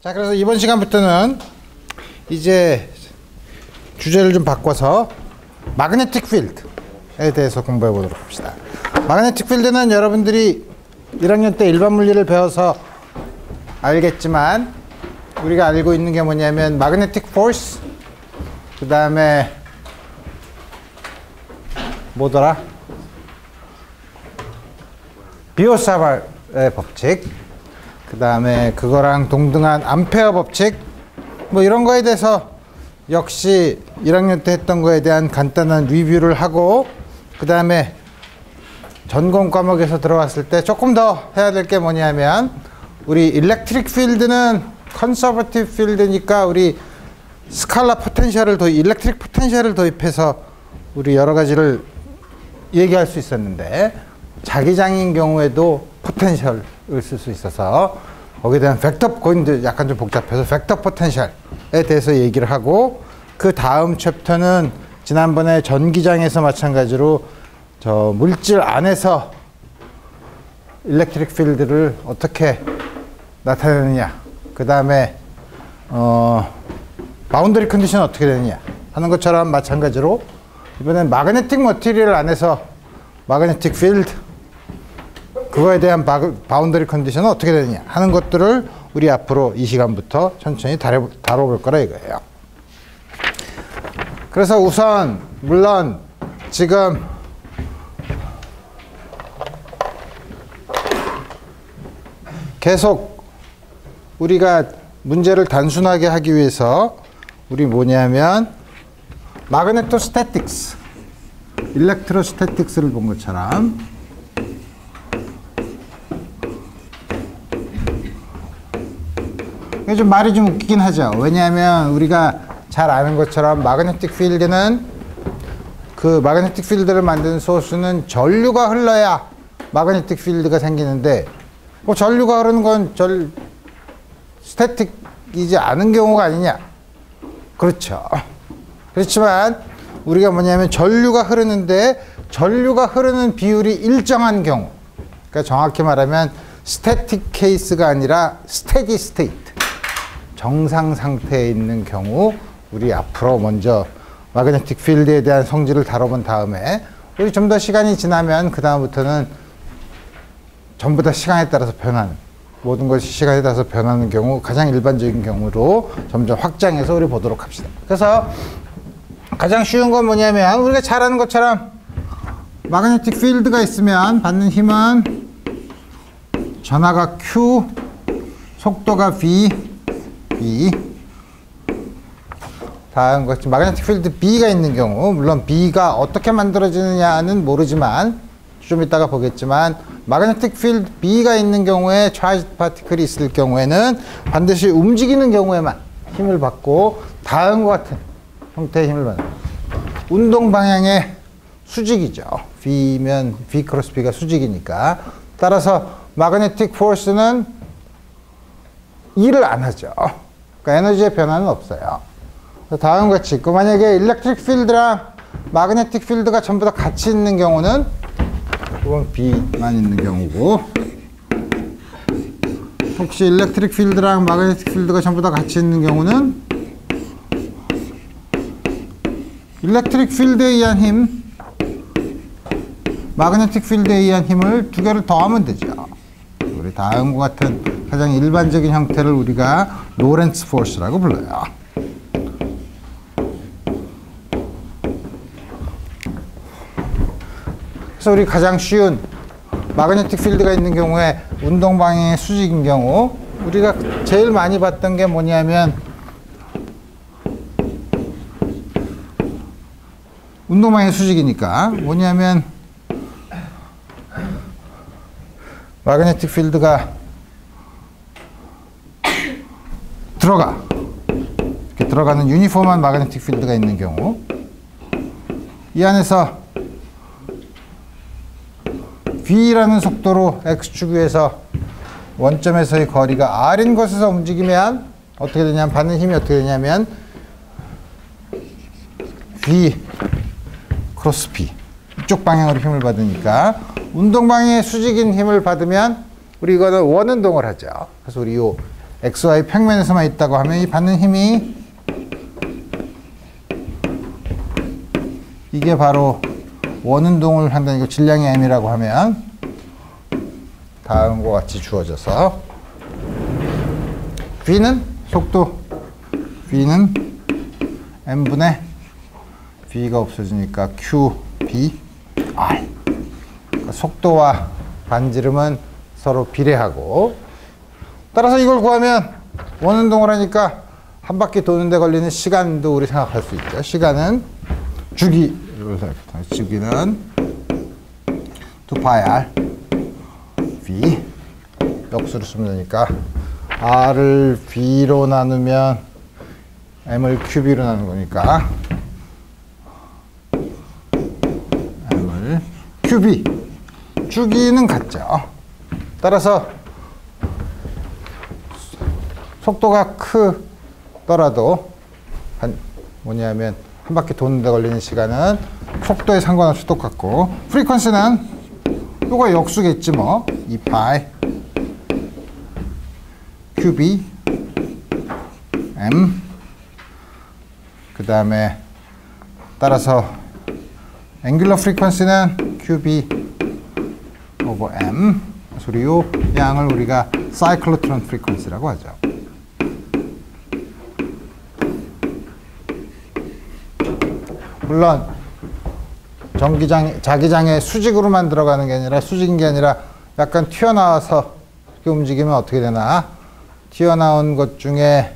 자, 그래서 이번 시간부터는 이제 주제를 좀 바꿔서 마그네틱 필드에 대해서 공부해 보도록 합시다. 마그네틱 필드는 여러분들이 1학년 때 일반 물리를 배워서 알겠지만 우리가 알고 있는 게 뭐냐면 마그네틱 포스, 그 다음에 뭐더라? 비오사발의 법칙, 그 다음에 그거랑 동등한 암페어 법칙, 뭐 이런 거에 대해서 역시 1학년 때 했던 거에 대한 간단한 리뷰를 하고, 그 다음에 전공 과목에서 들어왔을 때 조금 더 해야 될 게 뭐냐면 우리 일렉트릭 필드는 컨서버티브 필드니까 우리 스칼라 포텐셜을 일렉트릭 포텐셜을 도입해서 우리 여러 가지를 얘기할 수 있었는데, 자기장인 경우에도 포텐셜을 쓸 수 있어서 거기에 대한 벡터, 거기 약간 좀 복잡해서 벡터 포텐셜에 대해서 얘기를 하고, 그 다음 챕터는 지난번에 전기장에서 마찬가지로 저 물질 안에서 일렉트릭 필드를 어떻게 나타내느냐, 그 다음에 바운더리 컨디션 어떻게 되느냐 하는 것처럼 마찬가지로 이번엔 마그네틱 머티리얼 안에서 마그네틱 필드, 그거에 대한 바운더리 컨디션은 어떻게 되느냐 하는 것들을 우리 앞으로 이 시간부터 천천히 다뤄볼 거라 이거예요. 그래서 우선 물론 지금 계속 우리가 문제를 단순하게 하기 위해서 우리 뭐냐면 마그네토스태틱스, 일렉트로스태틱스를 본 것처럼 이게 좀 말이 좀 웃기긴 하죠. 왜냐하면 우리가 잘 아는 것처럼 마그네틱 필드는 그 마그네틱 필드를 만드는 소스는 전류가 흘러야 마그네틱 필드가 생기는데, 뭐 전류가 흐르는 건 스태틱이지 않은 경우가 아니냐. 그렇죠. 그렇지만 우리가 뭐냐면 전류가 흐르는데 전류가 흐르는 비율이 일정한 경우, 그러니까 정확히 말하면 스태틱 케이스가 아니라 스테디 스테이트, 정상 상태에 있는 경우, 우리 앞으로 먼저 마그네틱 필드에 대한 성질을 다뤄본 다음에 우리 좀 더 시간이 지나면 그 다음부터는 전부 다 시간에 따라서 변하는, 모든 것이 시간에 따라서 변하는 경우, 가장 일반적인 경우로 점점 확장해서 우리 보도록 합시다. 그래서 가장 쉬운 건 뭐냐면 우리가 잘 아는 것처럼 마그네틱 필드가 있으면 받는 힘은 전하가 Q, 속도가 V. 다음 것, 마그네틱 필드 B가 있는 경우, 물론 B가 어떻게 만들어지느냐는 모르지만 좀 이따가 보겠지만, 마그네틱 필드 B가 있는 경우에 차지 파티클이 있을 경우에는 반드시 움직이는 경우에만 힘을 받고 다음과 같은 형태의 힘을 받는, 운동 방향의 수직이죠. V면 V 크로스 B가 수직이니까. 따라서 마그네틱 포스는 일을 안 하죠. 그러니까 에너지의 변화는 없어요. 다음과 같이, 만약에 일렉트릭 필드랑 마그네틱 필드가 전부 다 같이 있는 경우는 그건 B만 있는 경우고, 혹시 일렉트릭 필드랑 마그네틱 필드가 전부 다 같이 있는 경우는 일렉트릭 필드에 의한 힘, 마그네틱 필드에 의한 힘을 두 개를 더하면 되죠. 우리 다음과 같은 가장 일반적인 형태를 우리가 로렌츠 포스라고 불러요. 그래서 우리 가장 쉬운 마그네틱 필드가 있는 경우에 운동 방향의 수직인 경우, 우리가 제일 많이 봤던 게 뭐냐면 운동 방향의 수직이니까 뭐냐면 마그네틱 필드가 이렇게 들어가는 유니폼한 마그네틱 필드가 있는 경우, 이 안에서 V라는 속도로 X축에서 원점에서의 거리가 R인 곳에서 움직이면 어떻게 되냐면, 받는 힘이 어떻게 되냐면 V 크로스 P, 이쪽 방향으로 힘을 받으니까 운동 방향의 수직인 힘을 받으면 우리 이거는 원운동을 하죠. 그래서 우리 요 XY 평면에서만 있다고 하면 이 받는 힘이 이게 바로 원운동을 한다는 거 질량이 m이라고 하면 다음과 같이 주어져서 V는 속도 V는 m분의 V가 없어지니까 QB R. 그러니까 속도와 반지름은 서로 비례하고 따라서 이걸 구하면 원운동을 하니까 한 바퀴 도는데 걸리는 시간도 우리 생각할 수 있죠. 시간은 주기는 2πr V 역수를 쓰면 되니까 R을 V로 나누면 M을 QB로 나누는 거니까 M을 QB 주기는 같죠. 따라서 속도가 크더라도 뭐냐면 한 바퀴 도는데 걸리는 시간은 속도에 상관없이 똑같고 프리퀀시는 이거 역수겠지 뭐 2π QB M 그 다음에 따라서 앵귤러 프리퀀시는 QB 오버 M 그래서 요 양을 우리가 사이클로트론 프리퀀시라고 하죠. 물론 자기장에 수직으로만 들어가는 게 아니라 수직인 게 아니라 약간 튀어나와서 이렇게 움직이면 어떻게 되나? 튀어나온 것 중에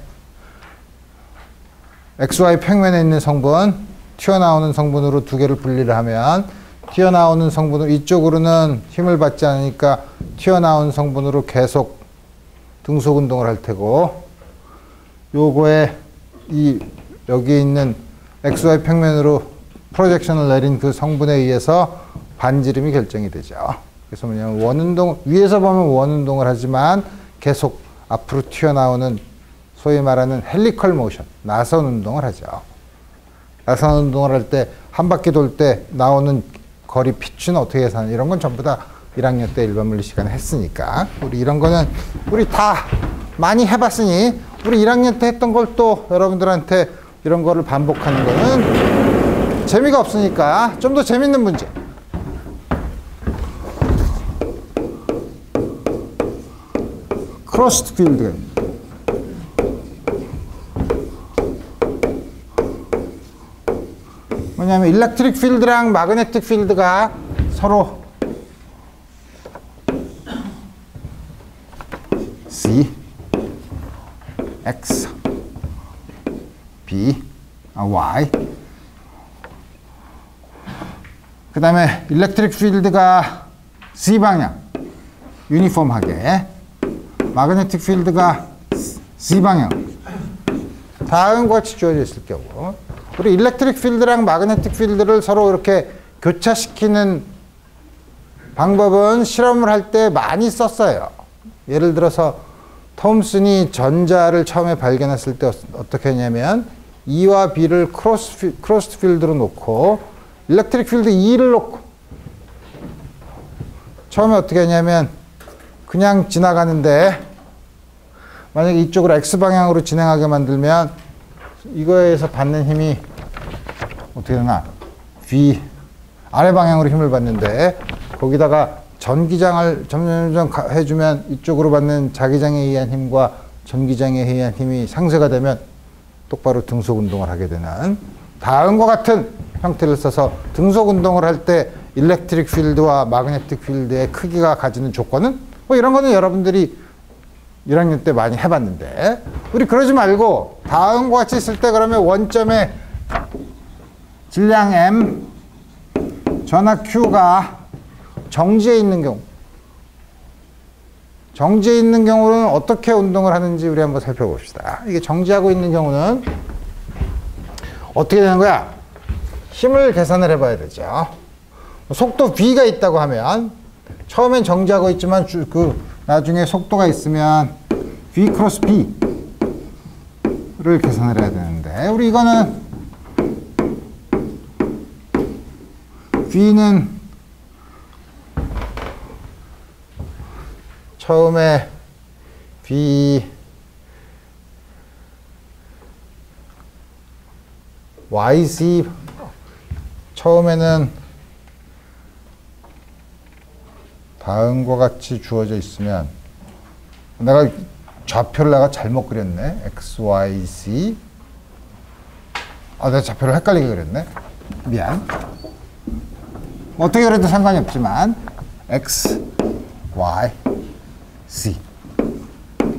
XY 평면에 있는 성분, 튀어나오는 성분으로 두 개를 분리를 하면 튀어나오는 성분으로 이쪽으로는 힘을 받지 않으니까 튀어나온 성분으로 계속 등속 운동을 할 테고 요거에 여기 있는 XY 평면으로 프로젝션을 내린 그 성분에 의해서 반지름이 결정이 되죠. 그래서 뭐냐면 원운동, 위에서 보면 원운동을 하지만 계속 앞으로 튀어나오는 소위 말하는 헬리컬 모션, 나선 운동을 하죠. 나선 운동을 할 때 한 바퀴 돌 때 나오는 거리 피추는 어떻게 계산하는 이런 건 전부 다 1학년 때 일반 물리 시간에 했으니까 우리 이런 거는 우리 다 많이 해봤으니 우리 1학년 때 했던 걸 또 여러분들한테 이런 거를 반복하는 거는 재미가 없으니까 좀 더 재밌는 문제. 크로스드 필드가 있습니다. 뭐냐면 일렉트릭 필드랑 마그네틱 필드가 서로 C, X, B, Y 그 다음에 일렉트릭 필드가 Z 방향 유니폼하게 마그네틱 필드가 Z 방향 다음과 같이 주어져 있을 경우 우리 일렉트릭 필드랑 마그네틱 필드를 서로 이렇게 교차시키는 방법은 실험을 할 때 많이 썼어요. 예를 들어서 톰슨이 전자를 처음에 발견했을 때 어떻게 했냐면 E와 B를 크로스 필드로 놓고 일렉트릭 필드 E를 놓고 처음에 어떻게 했냐면 그냥 지나가는데 만약에 이쪽으로 X방향으로 진행하게 만들면 이거에 의해서 받는 힘이 어떻게 되나? V 아래 방향으로 힘을 받는데 거기다가 전기장을 점점 해주면 이쪽으로 받는 자기장에 의한 힘과 전기장에 의한 힘이 상쇄가 되면 똑바로 등속 운동을 하게 되는 다음과 같은 형태를 써서 등속 운동을 할 때 일렉트릭 필드와 마그네틱 필드의 크기가 가지는 조건은 뭐 이런 거는 여러분들이 1학년 때 많이 해봤는데 우리 그러지 말고 다음과 같이 쓸 때 그러면 원점에 질량 M 전하 Q가 정지해 있는 경우 정지해 있는 경우는 어떻게 운동을 하는지 우리 한번 살펴봅시다. 이게 정지하고 있는 경우는 어떻게 되는 거야? 힘을 계산을 해봐야 되죠. 속도 V가 있다고 하면 처음엔 정지하고 있지만 나중에 속도가 있으면 V 크로스 B를 계산을 해야 되는데 우리 이거는 V는 처음에 V yz 처음에는 다음과 같이 주어져 있으면 내가 좌표를 내가 잘못 그렸네. xyz 내가 좌표를 헷갈리게 그렸네. 미안. 어떻게 그래도 상관이 없지만 x, y, z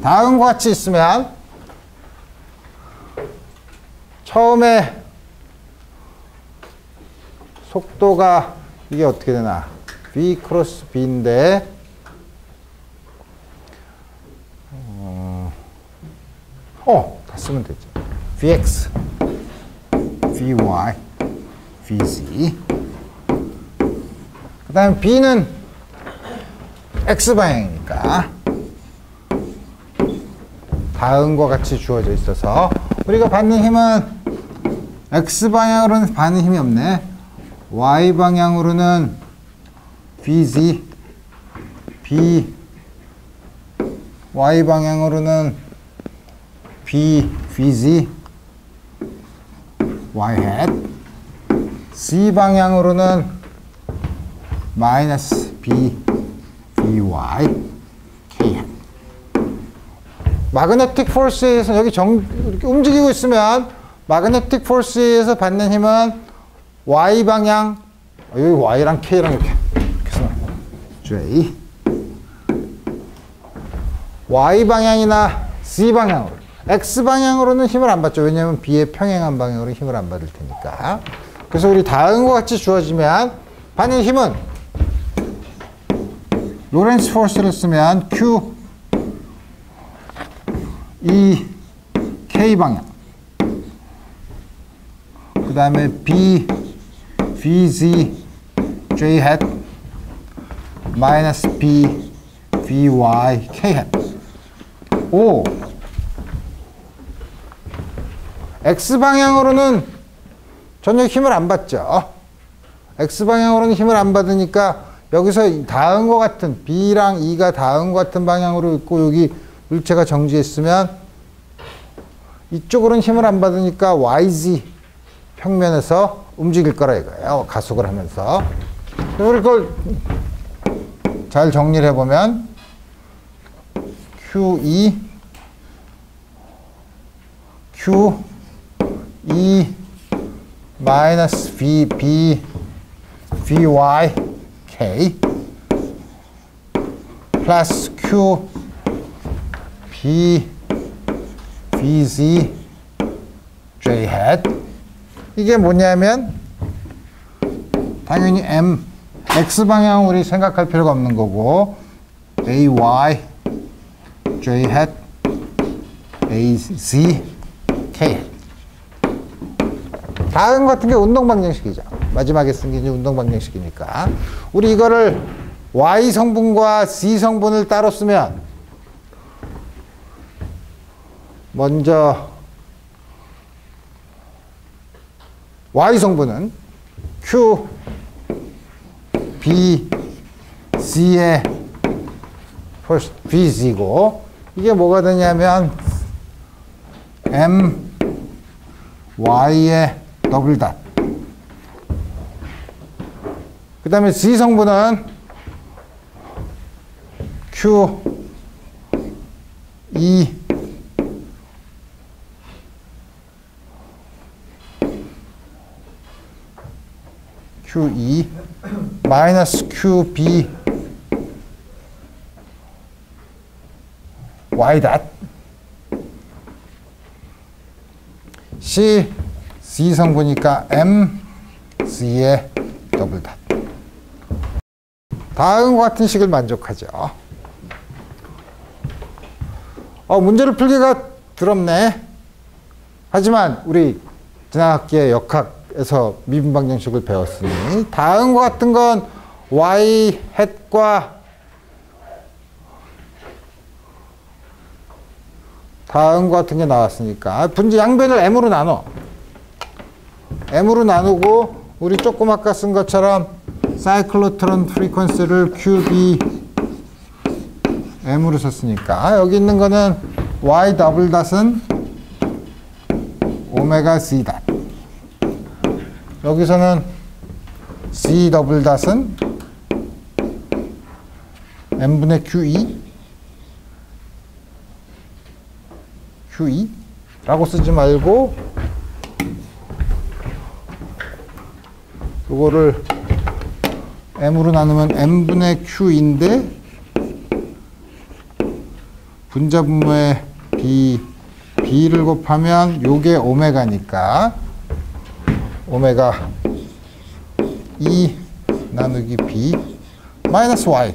다음과 같이 있으면 처음에 속도가 이게 어떻게 되나 v 크로스 b인데 다 쓰면 되죠. vx, vy, vz 그 다음에 b는 x방향이니까 다음과 같이 주어져 있어서 우리가 받는 힘은 x방향으로는 받는 힘이 없네. y방향으로는 vz, y방향으로는 vz, y hat, z방향으로는 마이너스 vy, k hat. 마그네틱 포스에서 여기 이렇게 움직이고 있으면 마그네틱 포스에서 받는 힘은 y방향, 여기 y랑 k랑 이렇게 써요. j y방향이나 z방향으로 x방향으로는 힘을 안 받죠. 왜냐하면 b의 평행한 방향으로 힘을 안 받을 테니까. 그래서 우리 다음과 같이 주어지면 받는 힘은 로렌츠 포스를 쓰면 q k방향 그 다음에 vz j hat 마이너스 vy k hat x방향으로는 전혀 힘을 안 받죠. x방향으로는 힘을 안 받으니까 여기서 다음과 같은 b랑 e가 다음과 같은 방향으로 있고 여기 물체가 정지했으면 이쪽으로는 힘을 안 받으니까 yz 평면에서 움직일 거라 이거예요. 가속을 하면서. 우리 그걸 잘 정리를 해보면 QE 마이너스 VY K 플러스 Q VZ J hat 이게 뭐냐면 당연히 X방향 우리 생각할 필요가 없는 거고 AY J hat AZ K hat 다음 같은 게 운동 방정식이죠. 마지막에 쓴 게 운동 방정식이니까 우리 이거를 Y 성분과 Z 성분을 따로 쓰면 먼저 Y 성분은 Q, B, C의 VZ고 이게 뭐가 되냐면 M, Y의 더블 닷. 그 다음에 Z 성분은 Q, E, QE 마이너스 QB Y 닷 C C 성분이니까 M C의 더블 닷 다음과 같은 식을 만족하죠. 문제를 풀기가 더럽네. 하지만 우리 지난 학기에 역학에서 미분 방정식을 배웠으니 다음과 같은 건 y 햇과 다음과 같은 게 나왔으니까 분지 양변을 m으로 나눠. m으로 나누고 우리 조금 아까 쓴 것처럼 사이클로트론 프리퀀시를 QB m으로 썼으니까 여기 있는 거는 y 더블 닷은 오메가 z 닷 여기서는 C 더블 닷은 n분의 QE 라고 쓰지 말고 이거를 m으로 나누면 n분의 q인데 분자분모에 b를 곱하면 요게 오메가니까 오메가 2 나누기 b 마이너스 y.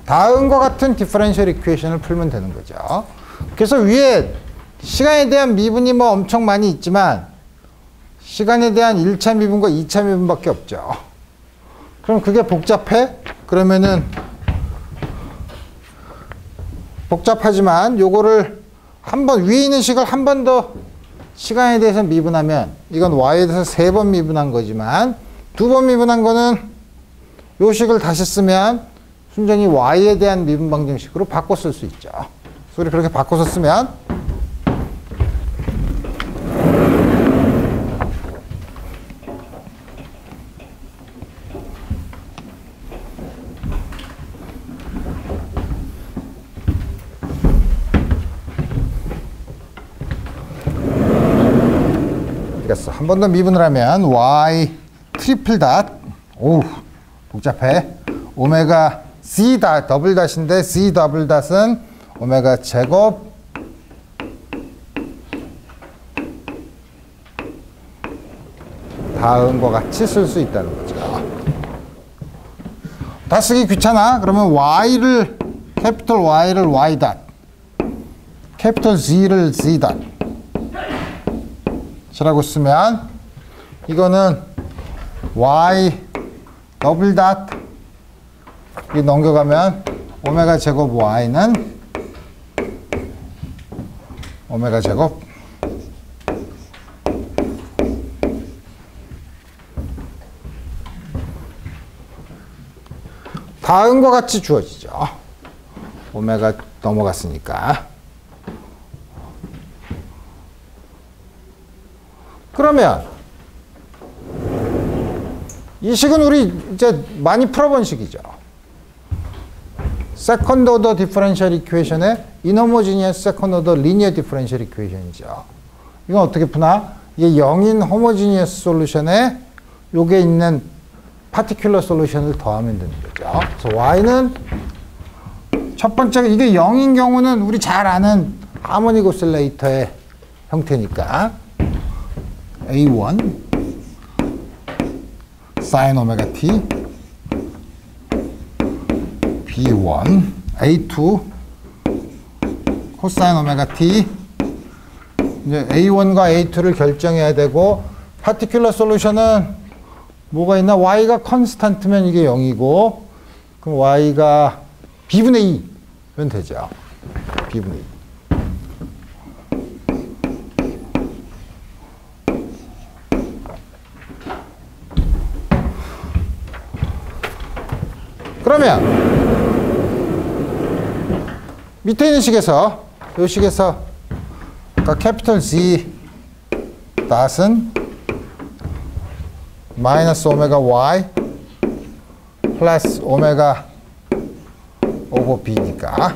다음과 같은 디퍼런셜 이퀘이션을 풀면 되는 거죠. 그래서 위에 시간에 대한 미분이 뭐 엄청 많이 있지만 시간에 대한 1차 미분과 2차 미분밖에 없죠. 그럼 그게 복잡해? 그러면은 복잡하지만 요거를 한번 위에 있는 식을 한 번 더 시간에 대해서 미분하면 이건 y에 대해서 3번 미분한 거지만 2번 미분한 거는 요 식을 다시 쓰면 순전히 y에 대한 미분 방정식으로 바꿔 쓸 수 있죠. 그래서 우리 그렇게 바꿔서 쓰면 한 번 더 미분을 하면 y 트리플 닷, 오우 복잡해, 오메가 c 닷 더블 닷인데 c 더블 닷은 오메가 제곱 다음과 같이 쓸 수 있다는 거죠. 다 쓰기 귀찮아? 그러면 y를 캐피털 y를 y 닷, 캐피털 z를 z 닷 라고 쓰면 이거는 y 더블 닷 이 넘겨가면 오메가 제곱 y는 오메가 제곱 다음과 같이 주어지죠. 오메가 넘어갔으니까. 그러면 이 식은 우리 이제 많이 풀어본 식이죠. 세컨드 오더 디퍼런셜 이퀘이션의 인호모지니어스 세컨드 오더 리니어 디퍼런셜 이퀘이션이죠. 이건 어떻게 푸나? 이게 0인 호모지니어스 솔루션에 요게 있는 파티큘러 솔루션을 더하면 되는 거죠. 그래서 y는 첫 번째 이게 0인 경우는 우리 잘 아는 하모닉 오실레이터의 형태니까 A1 sin 오메가 t, B1 A2 코사인 오메가 t. 이제 A1과 A2를 결정해야 되고 파티큘러 솔루션은 뭐가 있나? y가 컨스탄트면 이게 0이고 그럼 y가 b분의 2면 되죠. b분의 2. 그러면 밑에 있는 식에서 이 식에서 캐피털 Z 닷은 마이너스 오메가 Y 플러스 오메가 오버 B니까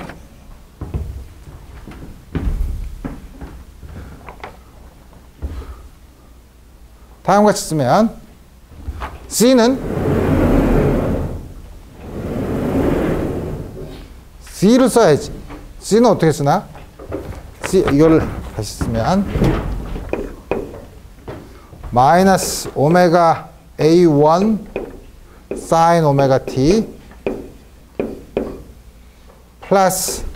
다음과 같이 쓰면 C를 써야지. C는 어떻게 쓰나? C 이거를 다시 쓰면 마이너스 오메가 A1 sin 오메가 T 플러스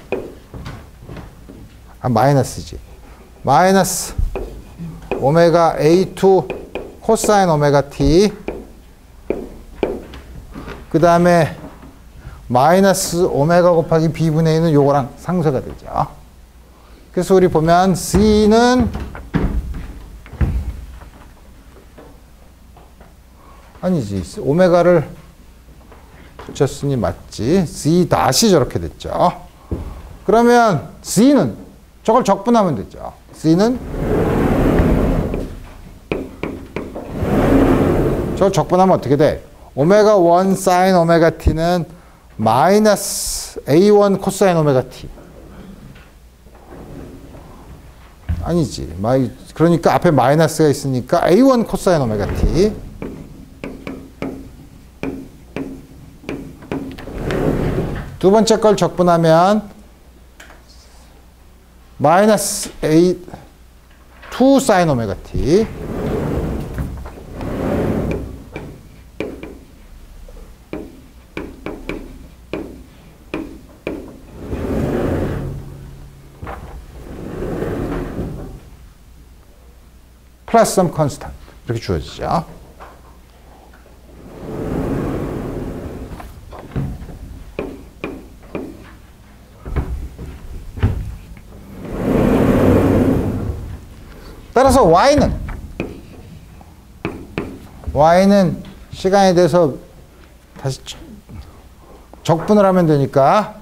마이너스지. 마이너스 오메가 A2 코사인 오메가 T 그 다음에 마이너스 오메가 곱하기 b분의 2는 요거랑 상쇄가 되죠. 그래서 우리 보면 C는 아니지. 오메가를 붙였으니 맞지. C 닷이 저렇게 됐죠. 그러면 C는 저걸 적분하면 되죠. C는 저 적분하면 어떻게 돼? 오메가 1 사인 오메가 t는 마이너스 A1 코사인 오메가 t. 아니지. 그러니까 앞에 마이너스가 있으니까 A1 코사인 오메가 t. 두 번째 걸 적분하면 마이너스 A2 사인 오메가 t. 플러스 some constant. 이렇게 주어지죠. 따라서 y는 시간에 대해서 다시 적분을 하면 되니까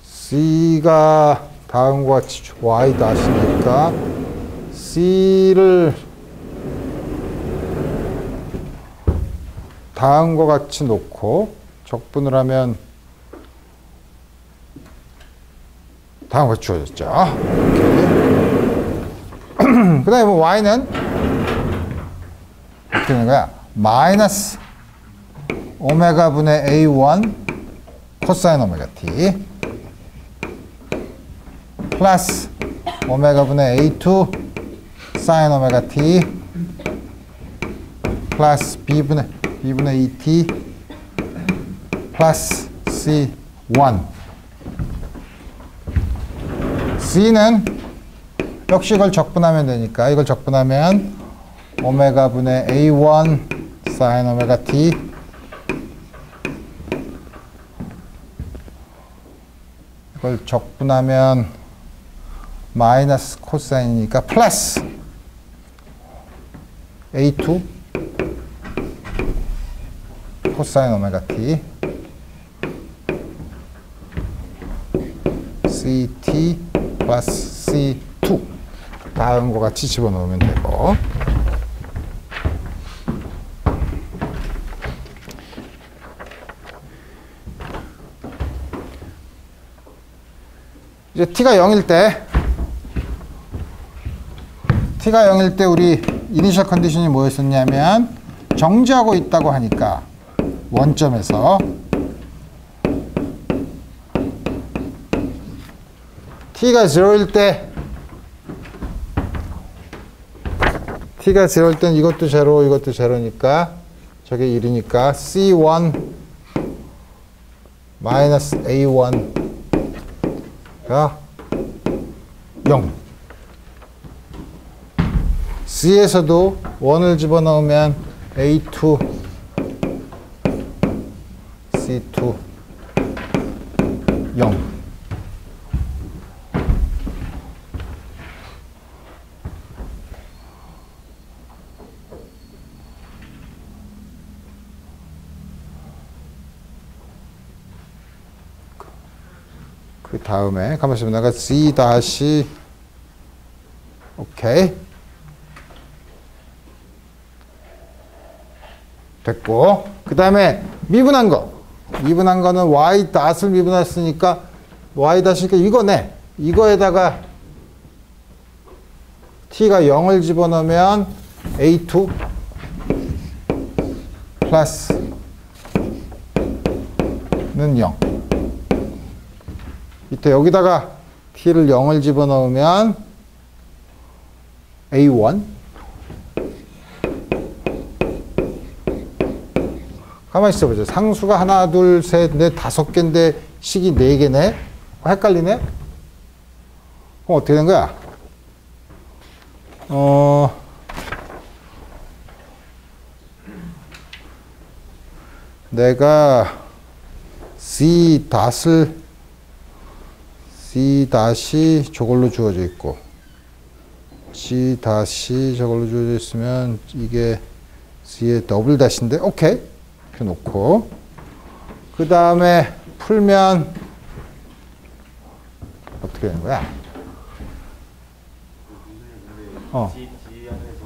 C가 다음과 같이 y 다시니까 C를 다음과 같이 놓고 적분을 하면 다음과 같이 주어졌죠. 그 다음에 뭐 y는 어떻게 되는 거야? 마이너스 오메가 분의 A1 코사인 오메가 t 플러스 오메가 분의 A2 사인 오메가 t 플러스 B분의 2t 플러스 C1. C는 역시 이걸 적분하면 되니까 이걸 적분하면 오메가 분의 A1 사인 오메가 t 이걸 적분하면 마이너스 코사인이니까 플러스 A2 코사인 오메가 t CT 플러스 C2 다음과 같이 집어넣으면 되고 이제 t가 0일 때 우리 이니셜 컨디션이 뭐였었냐면 정지하고 있다고 하니까 원점에서 t가 0일 때는 이것도 제로 이것도 제로니까 저게 1이니까 C1 마이너스 A1가 0. C에서도 1을 집어넣으면 A2 C2 0. 그 다음에 가만히 있으면 내가 C 다시 오케이 됐고 그 다음에 미분한 거는 y 닷을 미분했으니까 y 닷이니까 이거네. 이거에다가 t가 0을 집어넣으면 a2 플러스는 0. 이때 여기다가 t를 0을 집어넣으면 a1 가만히 있어보자. 상수가 하나, 둘, 셋, 넷, 5개인데 식이 4개네? 헷갈리네? 그럼 어떻게 된 거야? 내가 C 다시 저걸로 주어져 있고 C 다시 저걸로 주어져 있으면 이게 C의 더블 다시인데 오케이 이렇게 놓고 그 다음에 풀면 어떻게 되는 거야? G 안에서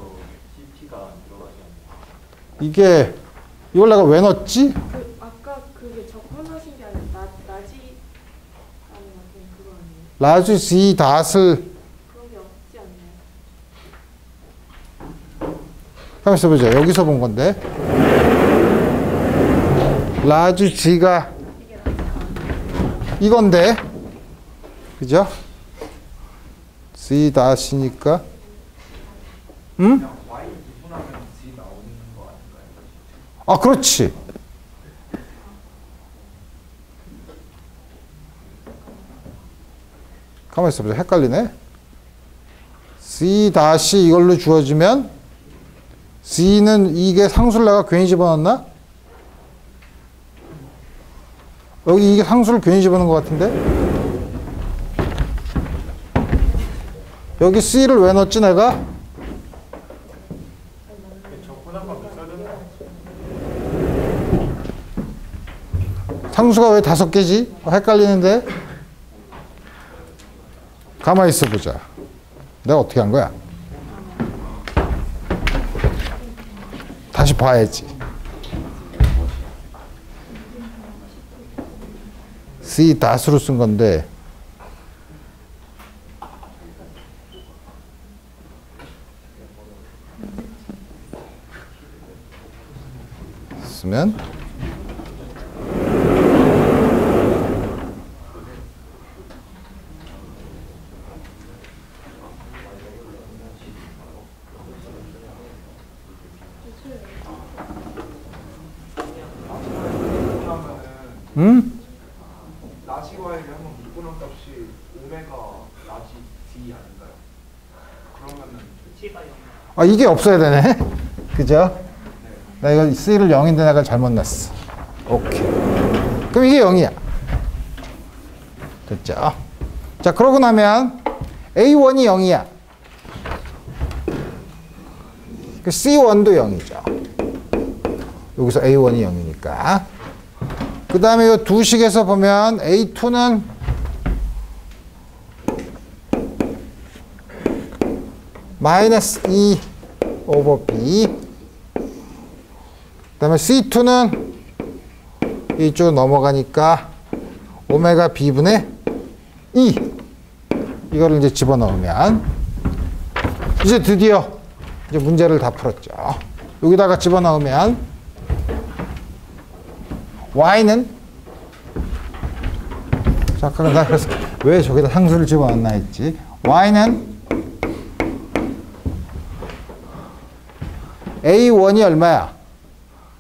CT가 들어가지 않나요? 이게 이걸 내가 왜 넣었지? 그 아까 그게 적분하신 게 아니라 나지 하는 것 그거 아니에요? 라지 Z 닷을 그런 게 없지 않나요? 한번 써보자. 여기서 본 건데 라지 G가 이게 나지 않아요? 이건데 그죠? Z 닷이니까 응? Y 기분하면 G 나오는 거 아닌가요? 아 그렇지. 가만히 있어보자. 헷갈리네. C 다시 이걸로 주어지면 C는 이게 상수를 내가 괜히 집어넣었나? 여기 이게 상수를 괜히 집어넣은 것 같은데? 여기 C를 왜 넣었지 내가? 상수가 왜 5개지? 헷갈리는데? 가만히 있어 보자. 내가 어떻게 한 거야? 다시 봐야지. C 닷으로 쓴 건데 쓰면 나지 Y를 한번 묶어놓은 값이 오메가 나지 D 아닌가요? 그러면은 아 이게 없어야 되네. 그죠? 나 이거 C를 0인데 내가 잘못 놨어. 오케이. 그럼 이게 0이야. 됐죠? 자 그러고 나면 A1이 0이야. 그 C1도 0이죠. 여기서 A1이 0이니까. 그 다음에 이 두 식에서 보면 A2는 마이너스 2 오버 B. 그 다음에 C2는 이쪽으로 넘어가니까 오메가 B분의 2. 이거를 이제 집어넣으면 이제 드디어 이제 문제를 다 풀었죠. 여기다가 집어넣으면 Y는 잠깐 나 그래서 왜 저기다 상수를 집어넣나 했지. Y는 A1이 얼마야?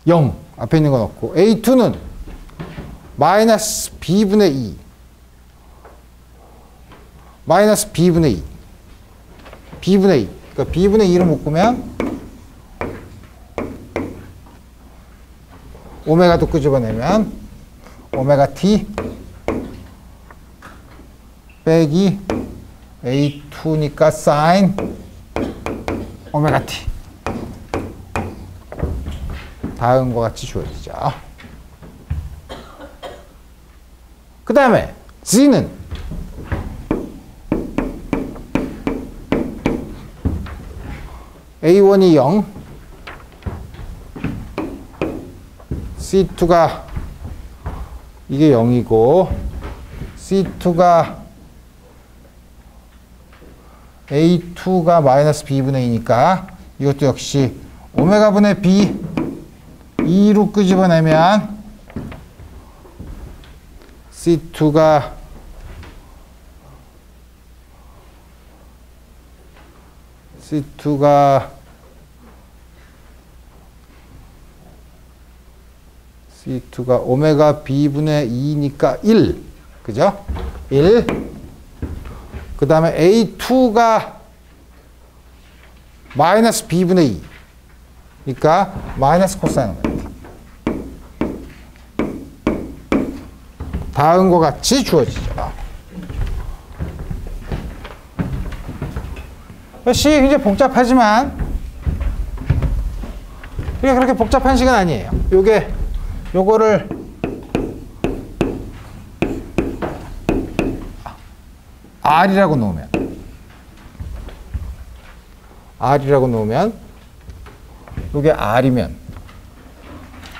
0. 앞에 있는 건 없고 A2는 마이너스 B분의 2 마이너스 B분의 2 B분의 2 그러니까 B분의 2를 묶으면 오메가도 끄집어내면 오메가 T 빼기 A2니까 사인 오메가 T 다음과 같이 주어지죠. 그 다음에 Z는 A1이 0 C2가 이게 0이고 C2가 A2가 마이너스 B분의 2니까 이것도 역시 오메가 분의 B 2로 끄집어내면 C2가 오메가 B분의 2니까 1. 그죠? 1. 그 다음에 A2가 마이너스 B분의 2. 그러니까 마이너스 코사인 오메가 T. 다음과 같이 주어지죠. 시 굉장히 복잡하지만 이게 그렇게 복잡한 식은 아니에요. 요거를 R이라고 놓으면 이게 R이면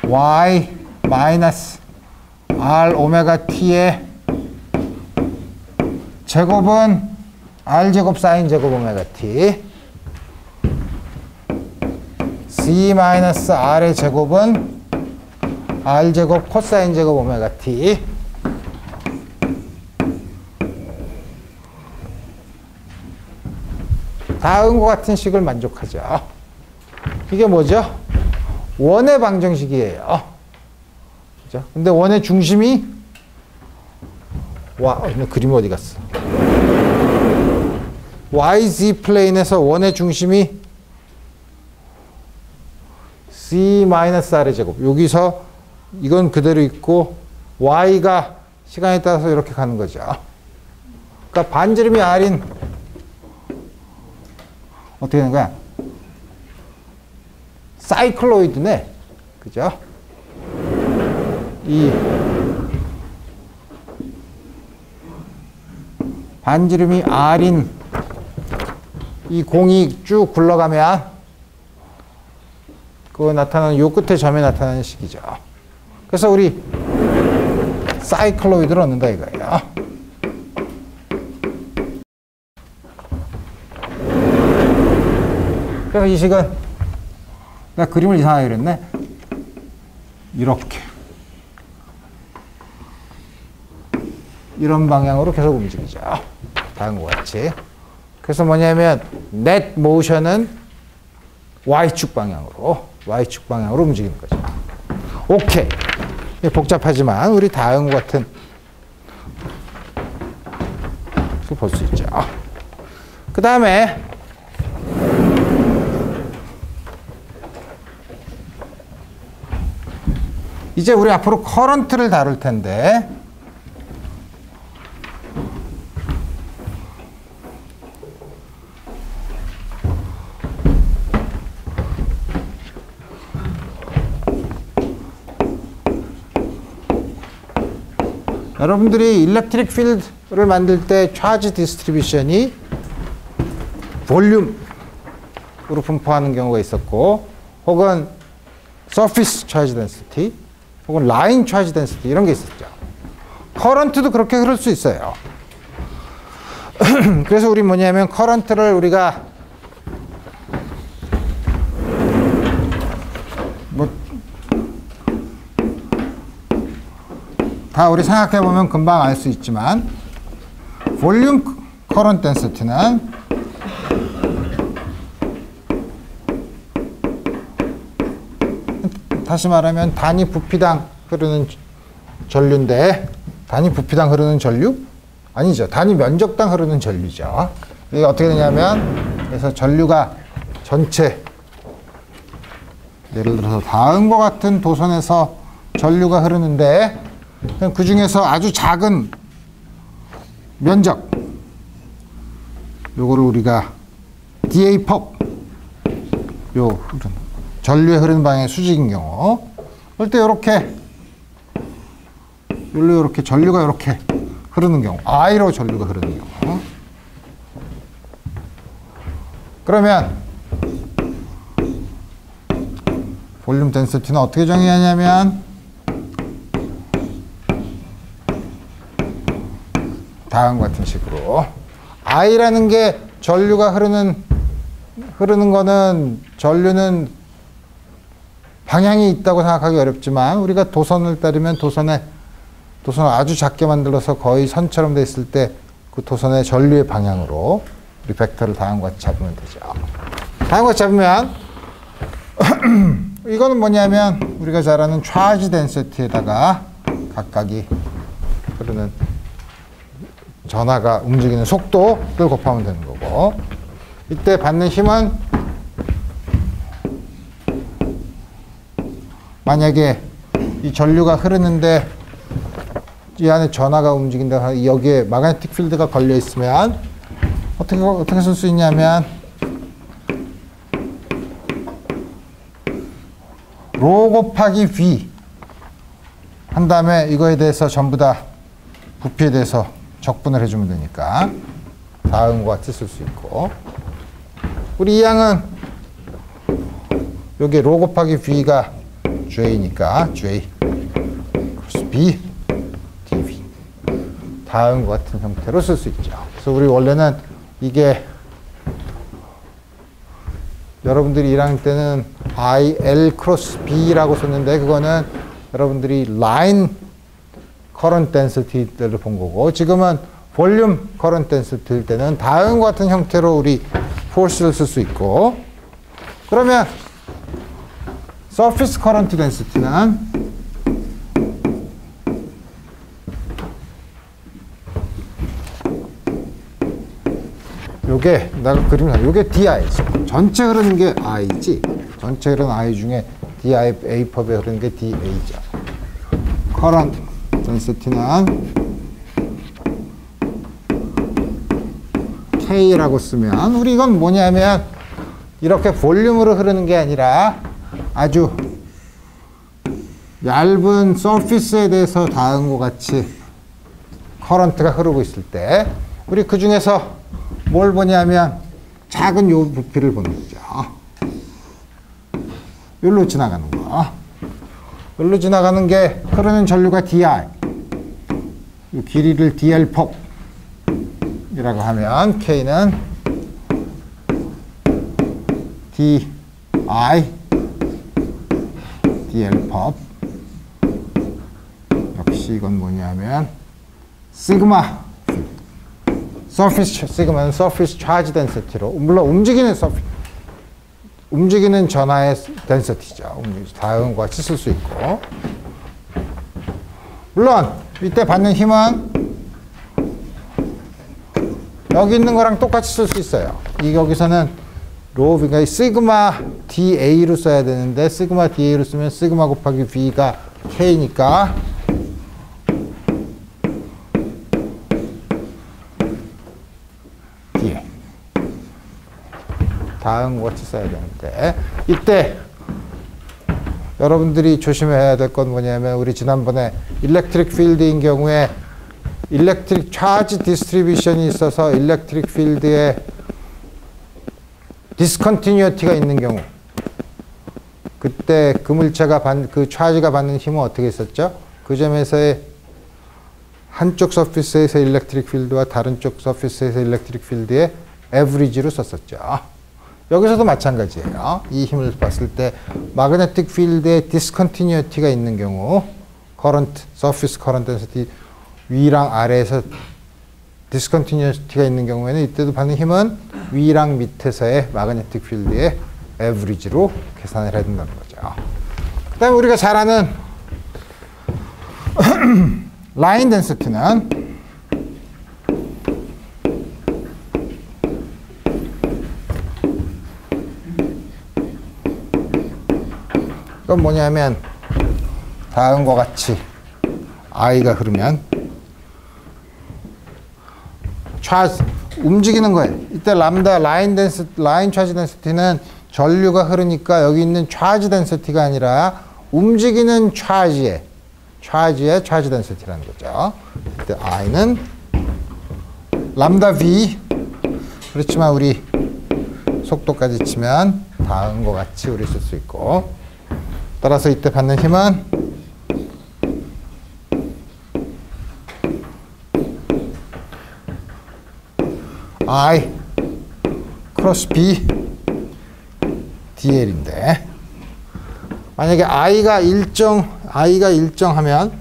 Y 마이너스 R 오메가 T의 제곱은 R 제곱 사인 제곱 오메가 T, C 마이너스 R의 제곱은 R 제곱 코사인 제곱 오메가 T. 다음과 같은 식을 만족하죠. 이게 뭐죠? 원의 방정식이에요. 그죠? 근데 원의 중심이 그림 어디 갔어? YZ 플레인에서 원의 중심이 C-R의 제곱. 여기서 이건 그대로 있고 Y가 시간에 따라서 이렇게 가는 거죠. 그러니까 반지름이 R인 어떻게 되는 거야? 사이클로이드네. 그죠? 이 반지름이 R인 이 공이 쭉 굴러가면 그 나타나는 요 끝에 점에 나타나는 식이죠. 그래서 우리 사이클로이드를 얻는다 이거예요. 그래서 이 식은 내가 그림을 이상하게 그렸네. 이렇게 이런 방향으로 계속 움직이죠. 다음과 같이. 그래서 뭐냐면 넷 모션은 Y축 방향으로 움직이는 거죠. 오케이. 복잡하지만 우리 다음과 같은 볼 수 있죠. 그 다음에 이제 우리 앞으로 커런트를 다룰 텐데 여러분들이 일렉트릭 필드를 만들 때 차지 디스트리뷰션이 볼륨으로 분포하는 경우가 있었고 혹은 서피스 차지 덴시티 혹은 라인 차지 덴시티 이런 게 있었죠. 커런트도 그렇게 흐를 수 있어요. 그래서 우리 뭐냐면 커런트를 우리가 다 우리 생각해보면 금방 알 수 있지만 볼륨 커런트 덴시티는 다시 말하면 단위 부피당 흐르는 전류인데 단위 부피당 흐르는 전류? 아니죠. 단위 면적당 흐르는 전류죠. 이게 어떻게 되냐면 그래서 전류가 전체 예를 들어서 다음과 같은 도선에서 전류가 흐르는데 그 중에서 아주 작은 면적 요거를 우리가 DA-펍 요 전류에 흐르는 방향의 수직인 경우 그럴 때 요렇게 요렇게 전류가 요렇게 흐르는 경우 I로 전류가 흐르는 경우 그러면 볼륨 덴시티는 어떻게 정의하냐면 다음과 같은 식으로 I라는 게 전류가 흐르는 거는 전류는 방향이 있다고 생각하기 어렵지만 우리가 도선을 따르면 도선을 아주 작게 만들어서 거의 선처럼 돼 있을 때 그 도선의 전류의 방향으로 우리 벡터를 다음과 같이 잡으면 되죠. 다음과 같이 잡으면 이거는 뭐냐면 우리가 잘 아는 차지 덴시티에다가 각각이 흐르는 전하가 움직이는 속도를 곱하면 되는 거고 이때 받는 힘은 만약에 이 전류가 흐르는데 이 안에 전하가 움직인다 여기에 마그네틱 필드가 걸려 있으면 어떻게 쓸 수 있냐면 로 곱하기 V 한 다음에 이거에 대해서 전부 다 부피에 대해서 적분을 해주면 되니까 다음과 같이 쓸 수 있고, 우리 이 양은 여기 로 곱하기 V가 J니까 J 크로스 B dV 다음과 같은 형태로 쓸 수 있죠. 그래서 우리 원래는 이게 여러분들이 1학년 때는 IL 크로스 B라고 썼는데 그거는 여러분들이 라인 커런트 덴시티 때를 본 거고, 지금은 볼륨 커런트 덴시티일 때는 다음과 같은 형태로 우리 포스를 쓸 수 있고, 그러면 서피스 커런트 덴시티는 요게 내가 그림을 요게 DI죠. 전체 흐르는 게 I지. 전체 흐르는 I 중에 DI A법에 흐르는 게 DA죠. 커런트 덴시티는 K라고 쓰면, 우리 이건 뭐냐면 이렇게 볼륨으로 흐르는 게 아니라 아주 얇은 서피스에 대해서 다음과 같이 커런트가 흐르고 있을 때 우리 그 중에서 뭘 보냐면 작은 요 부피를 보는 거죠. 여기로 지나가는 거. 여기로 지나가는 게 흐르는 전류가 DI. 이 길이를 DL법 이라고 하면 K는 DI DL법. 역시 이건 뭐냐면 시그마 서피스, 시그마는 서피스 차지 덴시티로, 물론 움직이는 전하의 덴시티죠. 다음과 같이 쓸 수 있고, 물론 이때 받는 힘은 여기 있는 거랑 똑같이 쓸 수 있어요. 여기서는 로 V가 시그마 DA로 써야 되는데, 시그마 DA로 쓰면 시그마 곱하기 V가 K니까 DA. 다음과 같이 써야 되는데, 이때 여러분들이 조심해야 될 건 뭐냐면, 우리 지난번에 일렉트릭 필드인 경우에 일렉트릭 차지 디스트리뷰션이 있어서 일렉트릭 필드에 디스컨티뉴어티가 있는 경우, 그때 그 물체가 그 차지가 받는 힘은 어떻게 있었죠? 그 점에서의 한쪽 서피스에서 일렉트릭 필드와 다른 쪽 서피스에서 일렉트릭 필드의 에브리지로 썼었죠. 여기서도 마찬가지예요. 이 힘을 봤을 때 마그네틱 필드에 디스컨티뉴어티가 있는 경우, 커런트, 서피스 커런트 덴시티 위랑 아래에서 디스컨티뉴어티가 있는 경우에는 이때도 받는 힘은 위랑 밑에서의 마그네틱 필드의 에브리지로 계산을 해야 된다는 거죠. 그 다음에 우리가 잘 아는 라인 덴시티는 그건 뭐냐면 다음과 같이 I가 흐르면 움직이는 거예요. 이때 람다 라인 차지 덴시티는 전류가 흐르니까 여기 있는 차지 덴시티가 아니라 움직이는 차지의 차지 덴시티라는 거죠. 이때 I는 람다 V. 그렇지만 우리 속도까지 치면 다음과 같이 우리 쓸 수 있고, 따라서 이때 받는 힘은 I 크로스 B DL인데, 만약에 I가 일정하면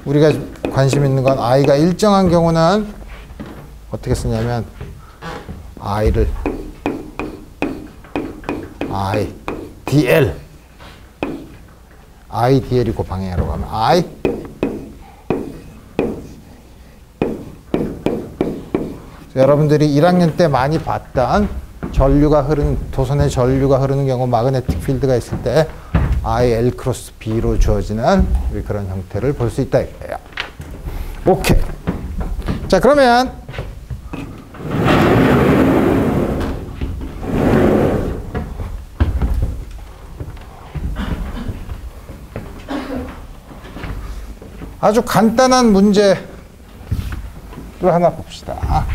우리가 관심 있는 건 I가 일정한 경우는 어떻게 쓰냐면 I를 I DL IDL이 그 방향으로 가면 I 여러분들이 1학년 때 많이 봤던 전류가 도선의 전류가 흐르는 경우 마그네틱 필드가 있을 때 IL 크로스 B로 주어지는 그런 형태를 볼 수 있다 이거예요. 오케이. 자, 그러면 아주 간단한 문제 하나 봅시다.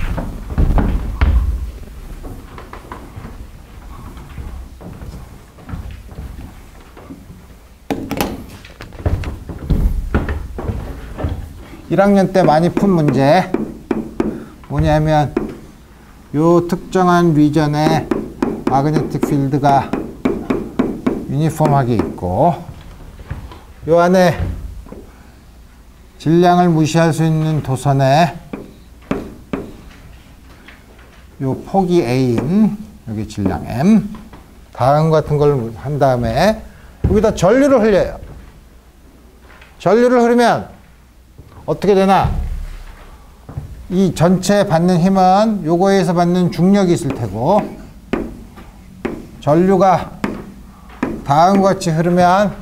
(1학년) 때 많이 푼 문제 뭐냐면 요 특정한 리전에 마그네틱 필드가 유니폼하게 있고 요 안에 질량을 무시할 수 있는 도선에 요 폭이 A인 여기 질량 M 다음 같은 걸 한 다음에 여기다 전류를 흘려요. 전류를 흐르면 어떻게 되나? 이 전체 받는 힘은 요거에서 받는 중력이 있을 테고 전류가 다음과 같이 흐르면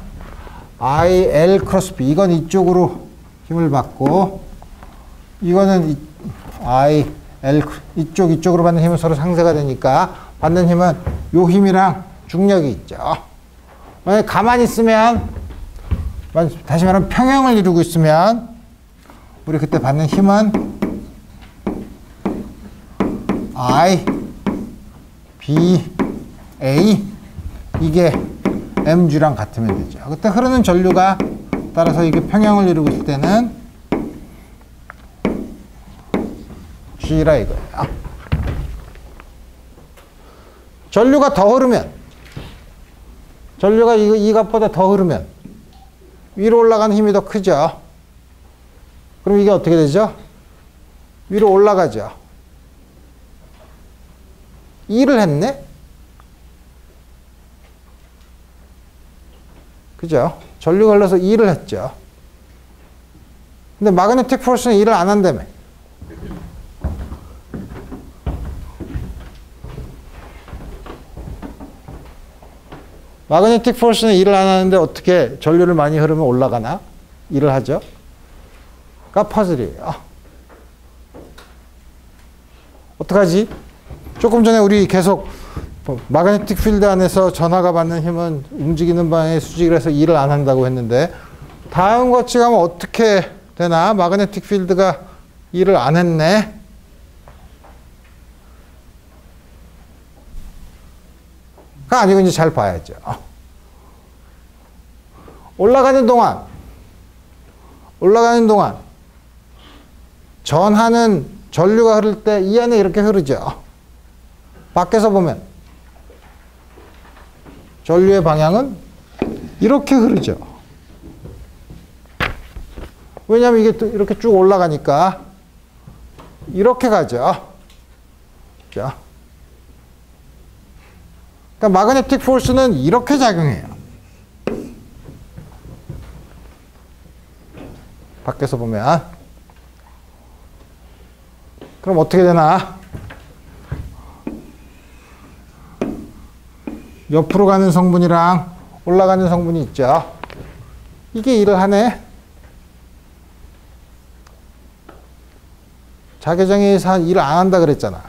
I, L 크로스 B 이건 이쪽으로 힘을 받고 이거는 I, L 이쪽으로 받는 힘은 서로 상쇄가 되니까 받는 힘은 요 힘이랑 중력이 있죠. 만약에 가만히 있으면 다시 말하면 평형을 이루고 있으면 우리 그때 받는 힘은 I, B, A 이게 mg랑 같으면 되죠. 그때 흐르는 전류가 따라서 이게 평형을 이루고 있을 때는 G라 이거예요. 전류가 더 흐르면 전류가 이 값보다 더 흐르면 위로 올라가는 힘이 더 크죠. 그럼 이게 어떻게 되죠? 위로 올라가죠. 2를 했네? 그죠? 전류가 흘러서 2를 했죠. 근데 마그네틱 포스는 2를 안 한다며. 마그네틱 포스는 2를 안 하는데 어떻게 전류를 많이 흐르면 올라가나? 2를 하죠. 그러니까 퍼즐이에요. 어떡하지? 조금 전에 우리 계속 마그네틱 필드 안에서 전하가 받는 힘은 움직이는 방향의 수직을 해서 2를 안 한다고 했는데 다음 같이 가면 어떻게 되나? 마그네틱 필드가 2를 안 했네. 그 아니고 이제 잘 봐야죠. 올라가는 동안 전하는 전류가 흐를 때 이 안에 이렇게 흐르죠. 밖에서 보면 전류의 방향은 이렇게 흐르죠. 왜냐하면 이게 또 이렇게 쭉 올라가니까 이렇게 가죠. 자, 그러니까 마그네틱 포스는 이렇게 작용해요. 밖에서 보면. 그럼 어떻게 되나? 옆으로 가는 성분이랑 올라가는 성분이 있죠. 이게 일을 하네. 자개장에 의해서 일을 안 한다 그랬잖아.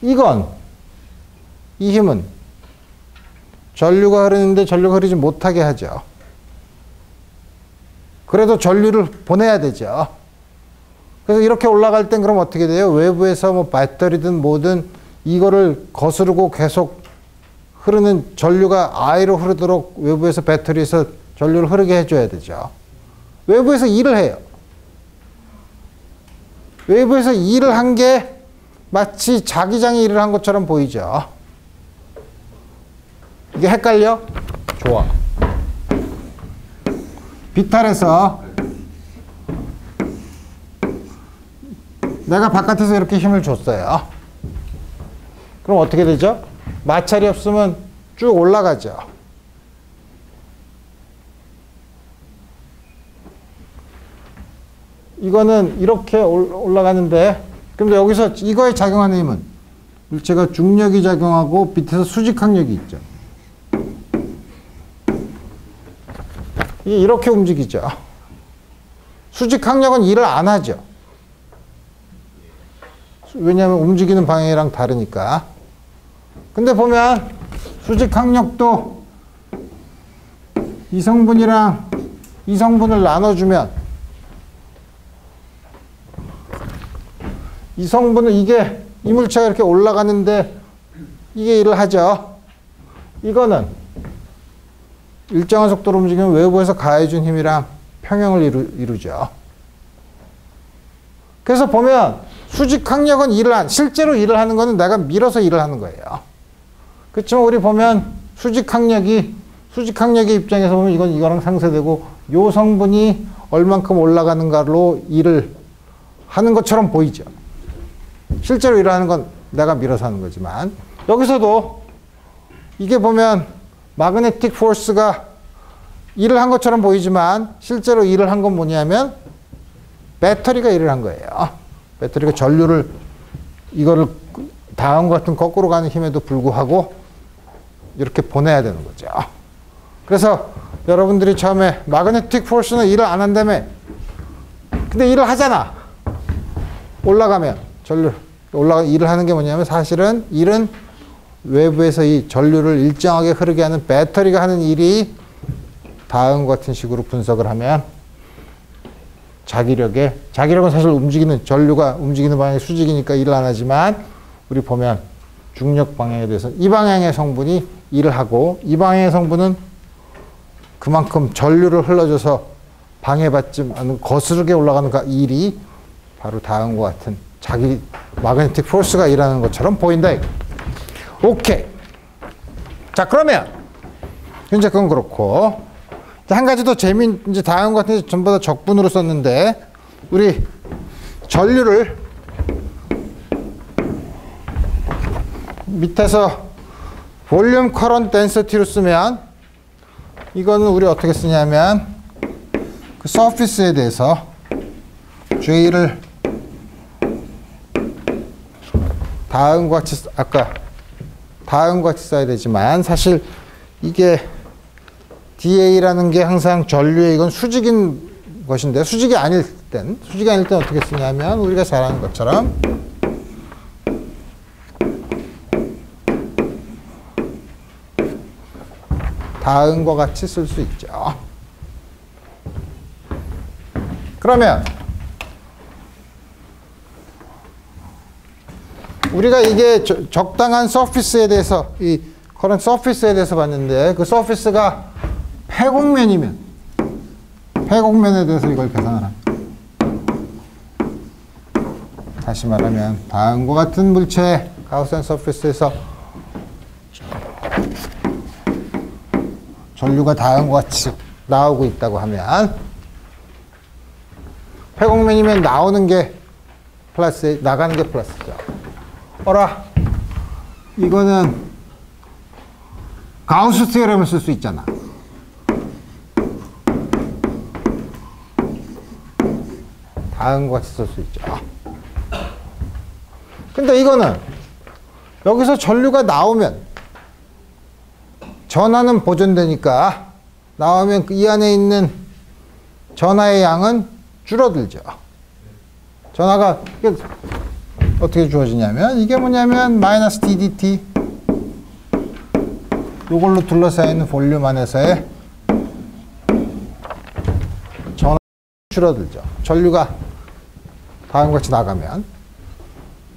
이 힘은 전류가 흐르는데 전류가 흐르지 못하게 하죠. 그래도 전류를 보내야 되죠. 그래서 이렇게 올라갈 땐 그럼 어떻게 돼요? 외부에서 뭐 배터리든 뭐든 이거를 거스르고 계속 흐르는 전류가 I로 흐르도록 외부에서 배터리에서 전류를 흐르게 해줘야 되죠. 외부에서 일을 해요. 외부에서 일을 한 게 마치 자기장이 일을 한 것처럼 보이죠. 이게 헷갈려? 좋아. 비탈에서 내가 바깥에서 이렇게 힘을 줬어요. 그럼 어떻게 되죠? 마찰이 없으면 쭉 올라가죠. 이거는 이렇게 올라가는데, 그런데 여기서 이거에 작용하는 힘은 물체가 중력이 작용하고 밑에서 수직항력이 있죠. 이렇게 움직이죠. 수직항력은 일을 안 하죠. 왜냐하면 움직이는 방향이랑 다르니까. 근데 보면 수직항력도 이 성분이랑 이 성분을 나눠주면 이 성분은 이게 이물체가 이렇게 올라가는데 이게 일을 하죠. 이거는 일정한 속도로 움직이면 외부에서 가해준 힘이랑 평형을 이루죠. 그래서 보면 수직 항력은 실제로 일을 하는 거는 내가 밀어서 일을 하는 거예요. 그렇지만 우리 보면 수직 항력의 입장에서 보면 이거랑 상쇄되고 요 성분이 얼만큼 올라가는가로 일을 하는 것처럼 보이죠. 실제로 일하는 건 내가 밀어서 하는 거지만 여기서도 이게 보면 마그네틱 포스가 일을 한 것처럼 보이지만 실제로 일을 한 건 뭐냐면 배터리가 일을 한 거예요. 배터리가 전류를 이거를 다음과 같은 거꾸로 가는 힘에도 불구하고 이렇게 보내야 되는 거죠. 그래서 여러분들이 처음에 마그네틱 포스는 일을 안 한다며. 근데 일을 하잖아. 올라가면 일을 하는 게 뭐냐면 사실은 일은 외부에서 이 전류를 일정하게 흐르게 하는 배터리가 하는 일이 다음과 같은 식으로 분석을 하면 자기력은 사실 전류가 움직이는 방향이 수직이니까 일을 안 하지만 우리 보면 중력 방향에 대해서 이 방향의 성분이 일을 하고 이 방향의 성분은 그만큼 전류를 흘러줘서 방해받지 않는 거스르게 올라가는 그 일이 바로 다음과 같은 자기 마그네틱 포스가 일하는 것처럼 보인다. 오케이. 자, 그러면 이제 그건 그렇고 한 가지 더 이제 다음과 같은 전부 다 적분으로 썼는데 우리 전류를 밑에서 볼륨 커런트 덴시티로 쓰면 이거는 우리 어떻게 쓰냐면 그 서피스에 대해서 J를 다음과 같이 써야 되지만 사실 이게 dA라는 게 항상 전류의 이건 수직인 것인데 수직이 아닐 땐 어떻게 쓰냐면 우리가 잘 아는 것처럼 다음과 같이 쓸 수 있죠. 그러면 우리가 이게 적당한 서피스에 대해서 이 커런트 서피스에 대해서 봤는데 그 서피스가 폐곡면에 대해서 이걸 계산을 합니다. 다시 말하면 다음과 같은 물체의 가우시안 서피스에서 전류가 다음과 같이 나오고 있다고 하면 폐곡면이면 나가는 게 플러스죠. 어라, 이거는 가우스 티어렘을 쓸 수 있잖아. 다음과 같이 쓸 수 있죠. 근데 이거는 여기서 전류가 나오면 전하는 보존되니까 나오면 이 안에 있는 전하의 양은 줄어들죠. 전하가 어떻게 주어지냐면 이게 뭐냐면 마이너스 ddt 이걸로 둘러싸인 볼륨 안에서의 전하 줄어들죠. 전류가 다음과 같이 나가면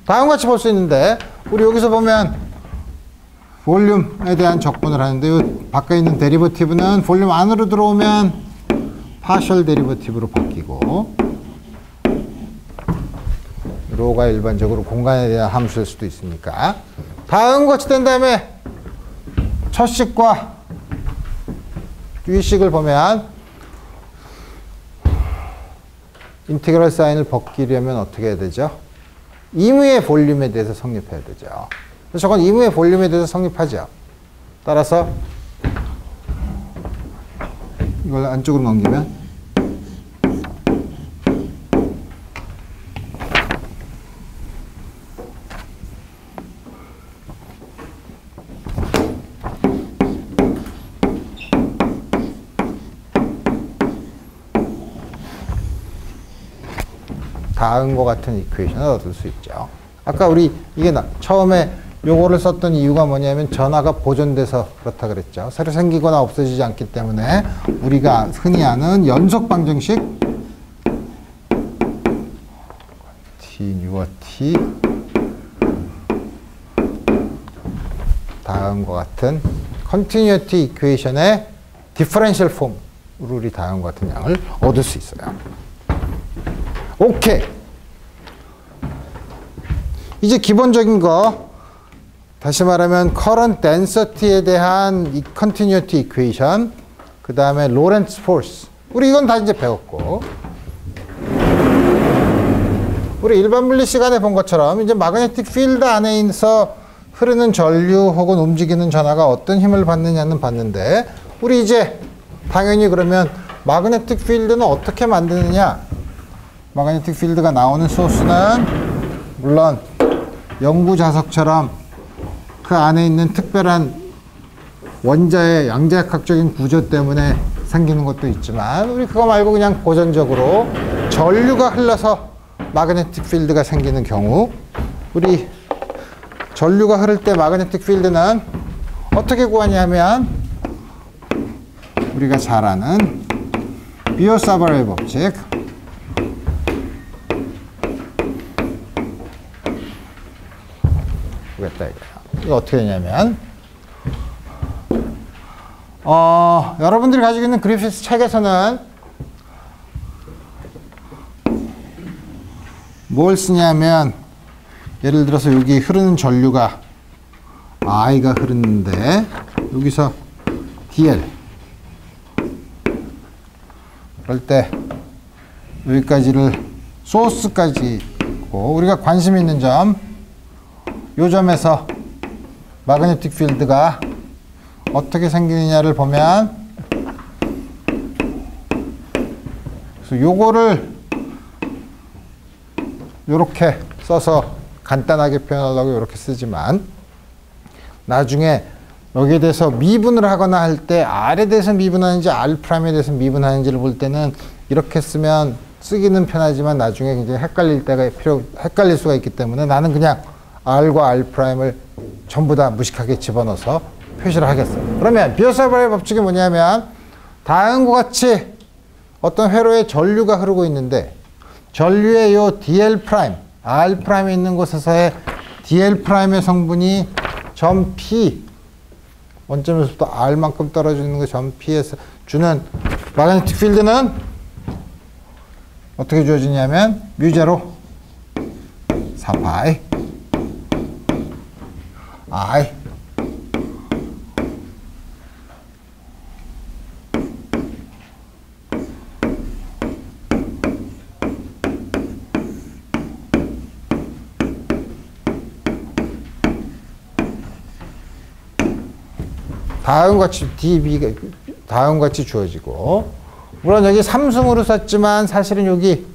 다음과 같이 볼 수 있는데 우리 여기서 보면 볼륨에 대한 적분을 하는데 이 밖에 있는 데리버티브는 볼륨 안으로 들어오면 파셜 데리버티브로 바뀌고 로가 일반적으로 공간에 대한 함수일 수도 있으니까 다음과 같이 된 다음에 첫 식과 위식을 보면 인티그럴 사인을 벗기려면 어떻게 해야 되죠? 임의의 볼륨에 대해서 성립해야 되죠. 그래서 저건 임의의 볼륨에 대해서 성립하죠. 따라서 이걸 안쪽으로 넘기면 다음과 같은 이퀘이션을 얻을 수 있죠. 아까 우리 이게 처음에 요거를 썼던 이유가 뭐냐면 전하가 보존돼서 그렇다 그랬죠. 새로 생기거나 없어지지 않기 때문에 우리가 흔히 아는 연속 방정식 continuity 다음과 같은 continuity equation의 differential form으로 우리 다음과 같은 양을 얻을 수 있어요. 오케이. 이제 기본적인 거 다시 말하면 current density에 대한 이 continuity equation, 그 다음에 Lorentz force. 우리 이건 다 이제 배웠고, 우리 일반 물리 시간에 본 것처럼 이제 magnetic field 안에 있어 흐르는 전류 혹은 움직이는 전하가 어떤 힘을 받느냐는 봤는데, 우리 이제 당연히 그러면 magnetic field는 어떻게 만드느냐? magnetic field가 나오는 소스는 물론 영구 자석처럼 그 안에 있는 특별한 원자의 양자역학적인 구조 때문에 생기는 것도 있지만, 우리 그거 말고 그냥 고전적으로 전류가 흘러서 마그네틱 필드가 생기는 경우, 우리 전류가 흐를 때 마그네틱 필드는 어떻게 구하냐면 우리가 잘 아는 비오사바르의 법칙, 이거 어떻게 되냐면 여러분들이 가지고 있는 그리피스 책에서는 뭘 쓰냐면, 예를 들어서 여기 흐르는 전류가 I가 흐르는데 여기서 DL, 그럴 때 여기까지를 소스까지 있고, 우리가 관심 있는 점, 요 점에서 마그네틱 필드가 어떻게 생기느냐를 보면, 그래서 요거를 요렇게 써서 간단하게 표현하려고 이렇게 쓰지만, 나중에 여기에 대해서 미분을 하거나 할 때 R에 대해서 미분하는지 R'에 대해서 미분하는지를 볼 때는 이렇게 쓰면 쓰기는 편하지만 나중에 굉장히 헷갈릴 수가 있기 때문에 나는 그냥 R과 R'을 전부 다 무식하게 집어넣어서 표시를 하겠어요. 그러면 비오사바르의 법칙이 뭐냐면, 다음과 같이 어떤 회로에 전류가 흐르고 있는데, 전류의 요 dl', R'에 있는 곳에서의 dl'의 성분이 점 P, 원점에서부터 R만큼 떨어지는 그 점 P에서 주는 마그네틱 필드는 어떻게 주어지냐면 뮤제로 4파이 I 다음같이 주어지고, 물론 여기 삼승으로 썼지만 사실은 여기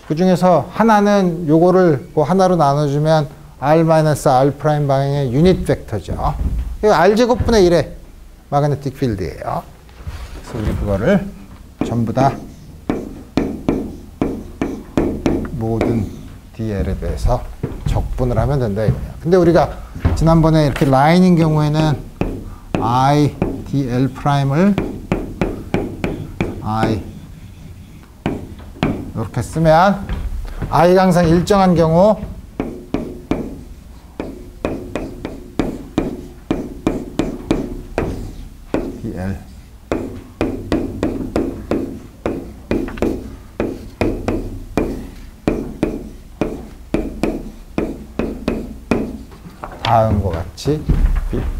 그 중에서 하나는 요거를 뭐 하나로 나눠주면 R-R' 방향의 유닛 벡터죠. 이거 R제곱분의 1의 마그네틱 필드예요. 그래서 우리 그거를 전부 다 모든 DL에 대해서 적분을 하면 된다 이거예요. 근데 우리가 지난번에 이렇게 라인인 경우에는 I, dl'을 I 이렇게 쓰면 I가 항상 일정한 경우 dl 다음과 같이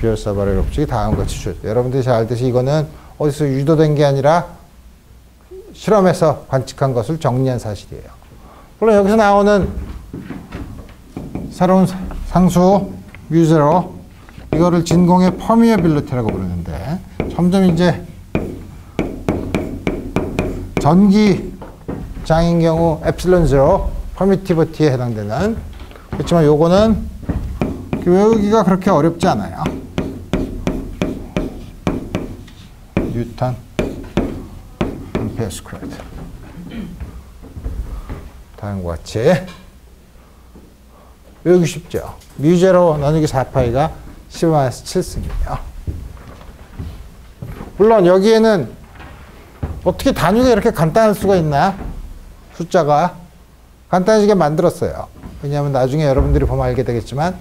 비오사바르의 법칙이 다음과 같이 주어져요. 여러분들이 잘 알듯이 이거는 어디서 유도된 게 아니라 실험에서 관측한 것을 정리한 사실이에요. 물론 여기서 나오는 새로운 상수 뮤제로, 이거를 진공의 퍼미어빌리티라고 부르는데, 점점 이제 전기장인 경우 엡실론 제로 퍼미티비티에 해당되는, 그렇지만 요거는 외우기가 그렇게 어렵지 않아요. 뉴턴 암페어 스퀘어드. 다음과 같이 외우기 쉽죠. 뮤제로 나누기 4파이가 10-7승이에요. 물론 여기에는 어떻게 단위가 이렇게 간단할 수가 있나? 숫자가 간단해지게 만들었어요. 왜냐하면 나중에 여러분들이 보면 알게 되겠지만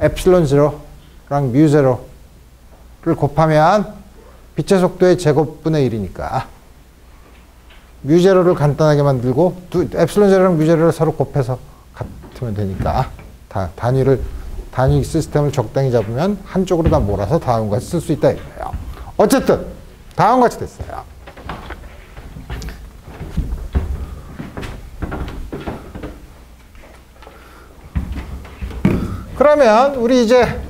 epsilon 제로랑 mu 제로를 곱하면 빛의 속도의 제곱분의 1이니까 mu 제로를 간단하게 만들고 epsilon 제로랑 mu 제로를 서로 곱해서 같으면 되니까 단위 시스템을 적당히 잡으면 한쪽으로 다 몰아서 다음과 같이 쓸 수 있다 이거예요. 어쨌든 다음과 같이 됐어요. 그러면 우리 이제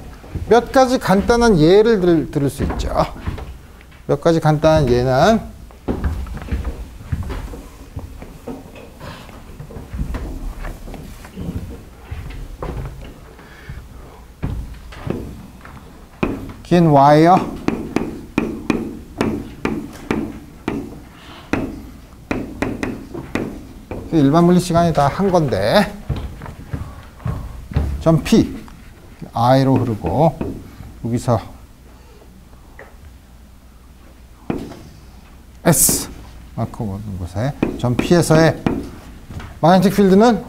몇 가지 간단한 예를 들을 수 있죠. 몇 가지 간단한 예는 긴 와이어 일반 물리 시간이 다 한 건데 점 P I로 흐르고 여기서 S 마크 보는 곳에 점 P에서의 마그네틱 필드는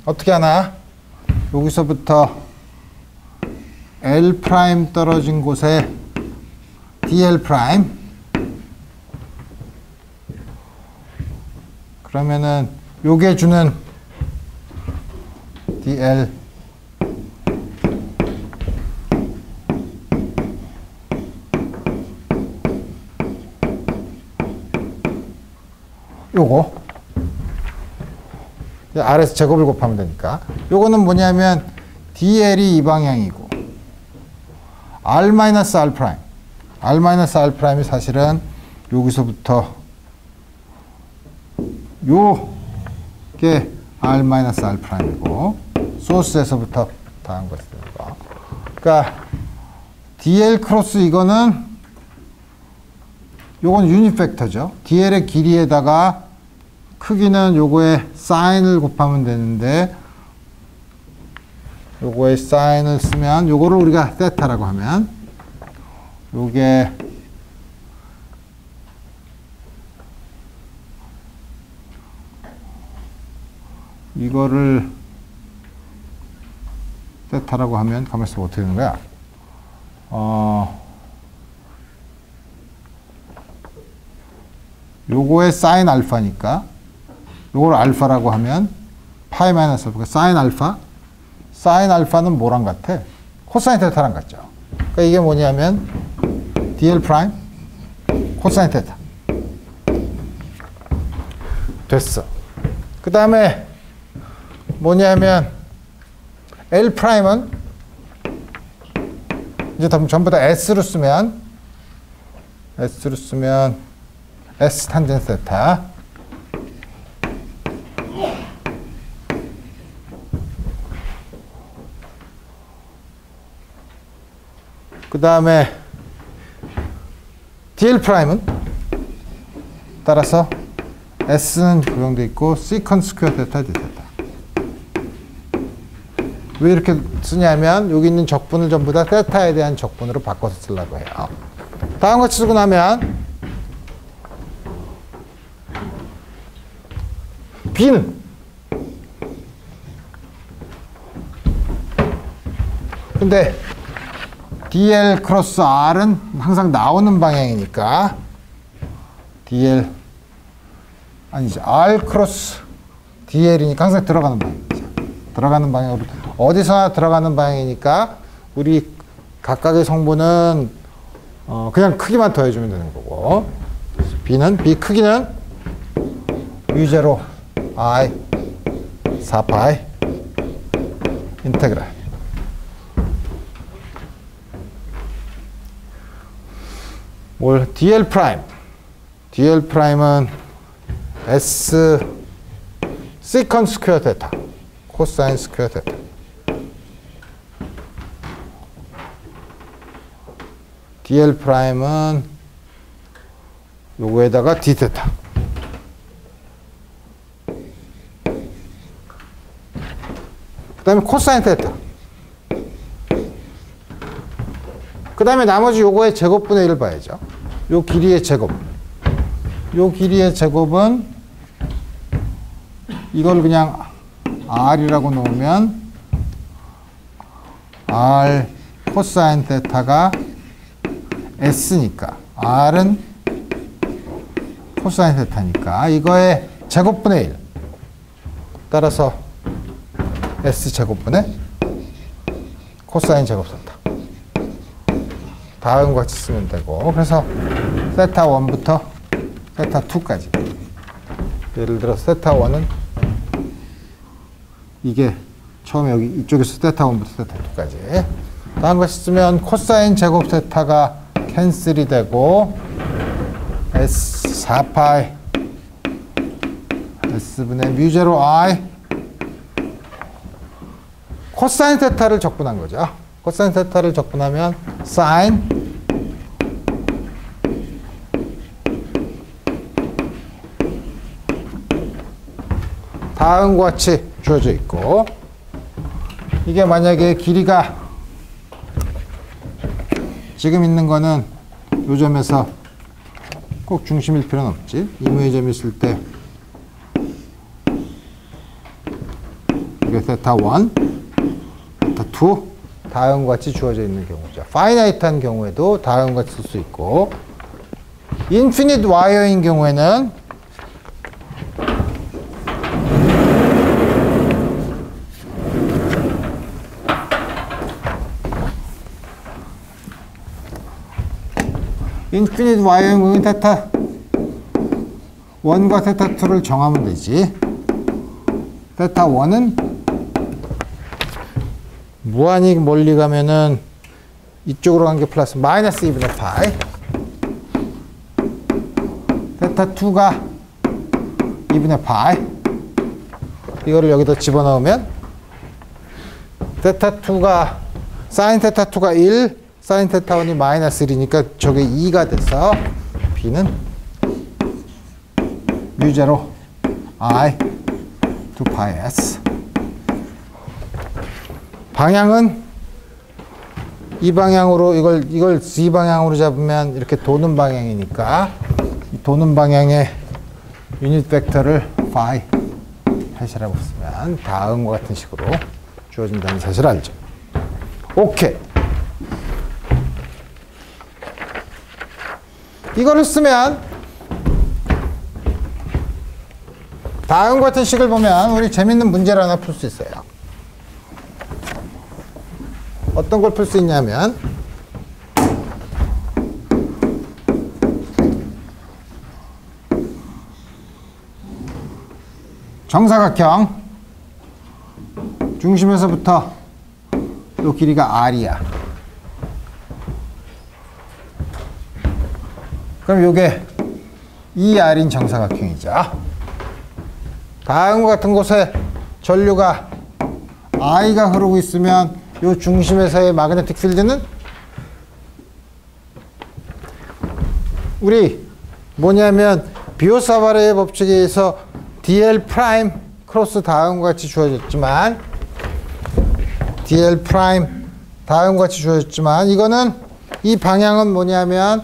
어떻게 하나 여기서부터 L' 떨어진 곳에 DL' 그러면은 요게 주는 DL 요거 아래에서 제곱을 곱하면 되니까 요거는 뭐냐면 DL이 이 방향이고 R-R'. R-R'이 사실은 여기서부터 요게 R-R'이고 소스에서부터 다한 것이 되는 거. 그러니까 DL 크로스 이거는 요건 유닛 벡터죠. DL의 길이에다가 크기는 요거에 사인을 곱하면 되는데 요거에 사인을 쓰면 요거를 우리가 세타라고 하면 요게 이거를 세타라고 하면 가만히 있어 어떻게 되는 거야? 요거의 사인 알파니까 요걸 알파라고 하면 파이 마이너스 알파 사인 알파는 뭐랑 같아? 코사인 테타랑 같죠. 그러니까 이게 뭐냐면 DL 프라임 코사인 테타 됐어. 그 다음에 뭐냐면 L 프라임은 이제 전부 다 S로 쓰면 S 탄젠 세타 그 다음에 DL 프라임은 따라서 S는 고정되어 있고 시컨 스퀘어 테타 D테타 왜 이렇게 쓰냐면 여기 있는 적분을 전부 다 세타에 대한 적분으로 바꿔서 쓰려고 해요. 다음 같이 쓰고 나면 B는 근데 DL 크로스 R은 항상 나오는 방향이니까 DL 아니지 R 크로스 DL이니까 항상 들어가는 방향이죠. 들어가는 방향으로 어디서나 들어가는 방향이니까 우리 각각의 성분은 그냥 크기만 더해주면 되는 거고 B는 B 크기는 U0 I 4파이 인테그랄 뭘 DL 프라임 DL 프라임은 S 시컨 스퀘어 테타 코사인 스퀘어 테타 DL 프라임은 요거에다가 D 테타 그 다음에 코사인 테타 그 다음에 나머지 요거의 제곱분의 1을 봐야죠. 요 길이의 제곱 요 길이의 제곱은 이걸 그냥 R이라고 놓으면 R 코사인 테타가 S니까 R은 코사인 테타니까 이거의 제곱분의 1 따라서 S 제곱분의 코사인 제곱 세타 다음과 같이 쓰면 되고 그래서 세타 1부터 세타 2까지 예를 들어 세타 1은 이게 처음에 여기 이쪽에서 세타 1부터 세타 2까지 다음 같이 쓰면 코사인 제곱 세타가 캔슬이 되고 S 4파이 S분의 뮤제로 I 코사인 테타를 적분한 거죠. 코사인 테타를 적분하면 사인 다음과 같이 주어져 있고 이게 만약에 길이가 지금 있는 거는 요 점에서 꼭 중심일 필요는 없지. 이무의 점이 있을 때 이게 세타 1, 세타 2 다음과 같이 주어져 있는 경우죠. 파이나이트한 경우에도 다음과 같이 쓸 수 있고 인피니트 와이어인 경우에는 인피니트 와이어인 경우는 테타 1과 테타 2를 정하면 되지. 테타 1은 무한히 멀리 가면은 이쪽으로 간 게 플러스 마이너스 2분의 파이 테타 2가 2분의 파이 이거를 여기다 집어넣으면 테타 2가 사인 테타 2가 1 사인 테타 1이 마이너스 1이니까 저게 2가 돼서 B는 뮤제로 I 2파이 S 방향은 이 방향으로 이걸 Z 방향으로 잡으면 이렇게 도는 방향이니까 이 도는 방향의 유닛 벡터를 phi 해시라고 쓰면 다음과 같은 식으로 주어진다는 사실을 알죠. 오케이. 이거를 쓰면 다음과 같은 식을 보면 우리 재밌는 문제를 하나 풀 수 있어요. 어떤 걸 풀 수 있냐면 정사각형 중심에서부터 요 길이가 R이야. 그럼 요게 2R인 정사각형이죠. 다음과 같은 곳에 전류가 I가 흐르고 있으면 요 중심에서의 마그네틱 필드는 우리 뭐냐면 비오사바르의 법칙에 의해서 dl 프라임 크로스 다음과 같이 주어졌지만 dl 프라임 다음과 같이 주어졌지만 이거는 이 방향은 뭐냐면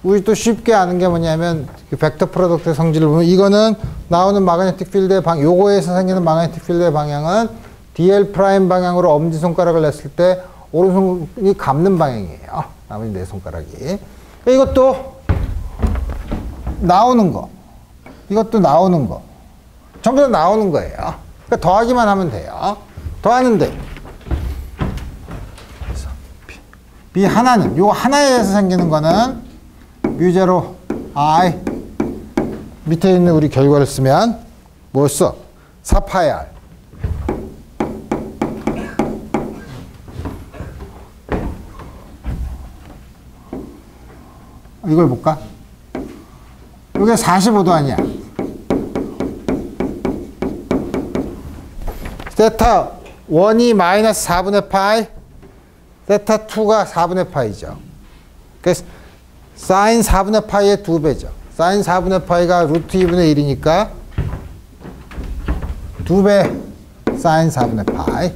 우리 또 쉽게 아는 게 뭐냐면 벡터 프로덕트의 성질을 보면 이거는 나오는 마그네틱 필드의 요거에서 생기는 마그네틱 필드의 방향은 dl 프라임 방향으로 엄지손가락을 냈을 때 오른손이 감는 방향이에요. 나머지 네 손가락이. 이것도 나오는 거. 이것도 나오는 거. 전부 다 나오는 거예요. 그러니까 더하기만 하면 돼요. 더하는데 B 하나는 요 하나에 의해서 생기는 거는 뮤제로 I 밑에 있는 우리 결과를 쓰면 뭐였어? 4파이 R. 이걸 볼까? 이게 45도 아니야. 세타 1이 마이너스 4분의 파이, 세타 2가 4분의 파이죠. 그래서 사인 4분의 파이의 2배죠. 사인 4분의 파이가 루트 2분의 1이니까 2배 사인 4분의 파이.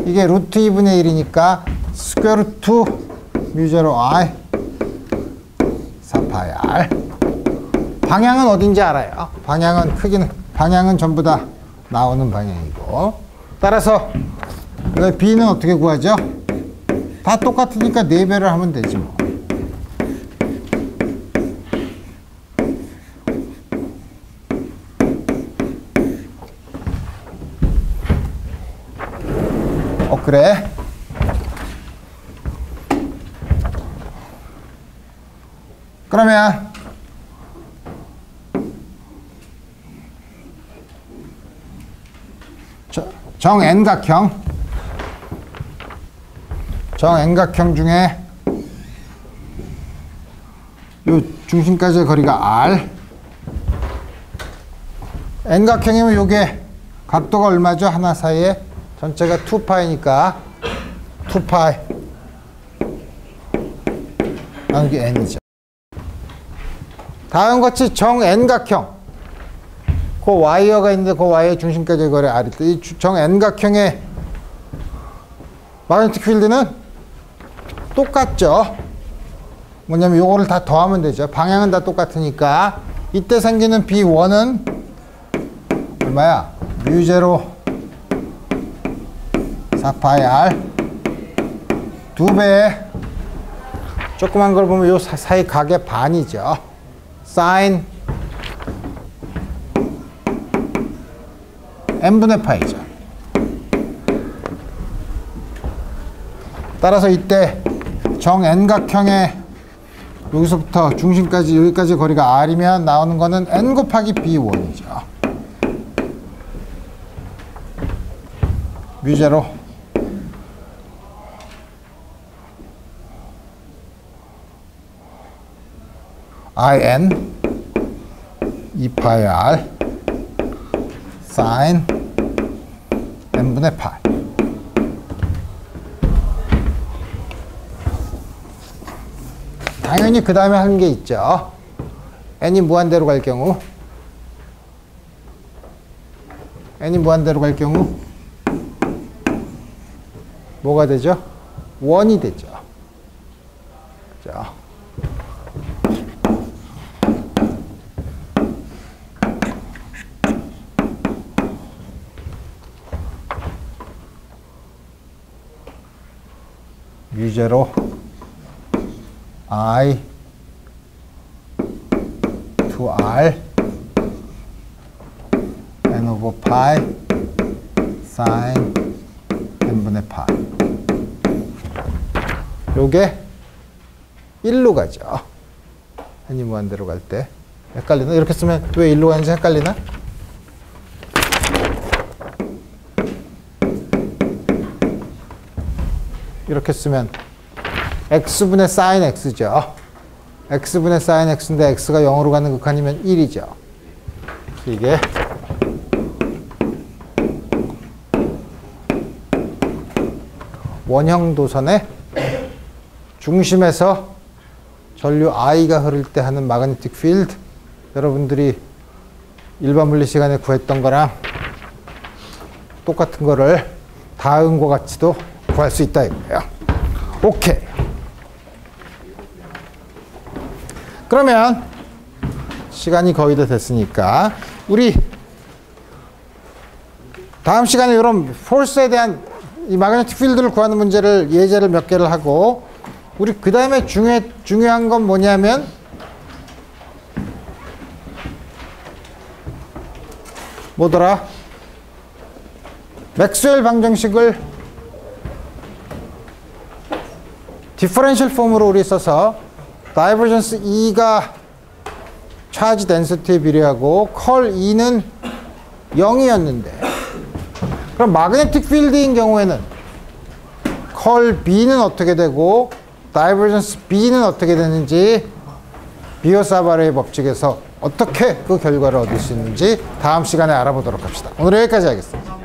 이게 루트 2분의 1이니까 스퀘어 루트 뮤제로 I 4파이 R 방향은 어딘지 알아요. 방향은 전부 다 나오는 방향이고. 따라서 B는 어떻게 구하죠? 다 똑같으니까 4배를 하면 되지 뭐. 그래. 그러면 정N각형 중에 요 중심까지의 거리가 R. N각형이면 요게 각도가 얼마죠? 하나 사이에 전체가 2파이니까 2파이 나누기 n이죠. 다음같이 정N각형 그 와이어가 있는데 그 와이어 중심까지의 거리 R일 때 이 정N각형의 마그네틱 필드는 똑같죠. 뭐냐면 요거를 다 더하면 되죠. 방향은 다 똑같으니까 이때 생기는 B1은 얼마야? 뮤제로 4파이 R 2배에 조그만 걸 보면 요 사이 각의 반이죠. 사인 n분의 파이죠. 따라서 이때 정N각형의 여기서부터 중심까지 여기까지 거리가 R이면 나오는 거는 n 곱하기 B1이죠. 뮤제로 in 2파이 R sin n분의 파이. 당연히 그 다음에 하는 게 있죠. n이 무한대로 갈 경우 뭐가 되죠? 1이 되죠. 자. 뮤제로 I to R n over pi sin n분의 파이. 요게 1로 가죠. n이 무한대로 갈 때. 헷갈리나? 이렇게 쓰면 왜 1로 가는지 헷갈리나? 이렇게 쓰면 x분의 sin x죠. x분의 sin x인데 x가 0으로 가는 극한이면 1이죠. 이게 원형 도선의 중심에서 전류 I가 흐를 때 하는 마그네틱 필드, 여러분들이 일반 물리 시간에 구했던 거랑 똑같은 거를 다음과 같이도 구할 수 있다 이거예요. 오케이. 그러면 시간이 거의 다 됐으니까 우리 다음 시간에 이런 폴스에 대한 이 마그네틱 필드를 구하는 문제를 예제를 몇 개를 하고, 우리 그 다음에 중요한 건 뭐냐면 뭐더라? 맥스웰 방정식을 디퍼런셜 폼으로 우리 써서 다이버전스 E가 차지 덴시티에 비례하고 컬 E는 0이었는데, 그럼 마그네틱 필드인 경우에는 컬 B는 어떻게 되고 다이버전스 B는 어떻게 되는지 비오사바르의 법칙에서 어떻게 그 결과를 얻을 수 있는지 다음 시간에 알아보도록 합시다. 오늘 여기까지 하겠습니다.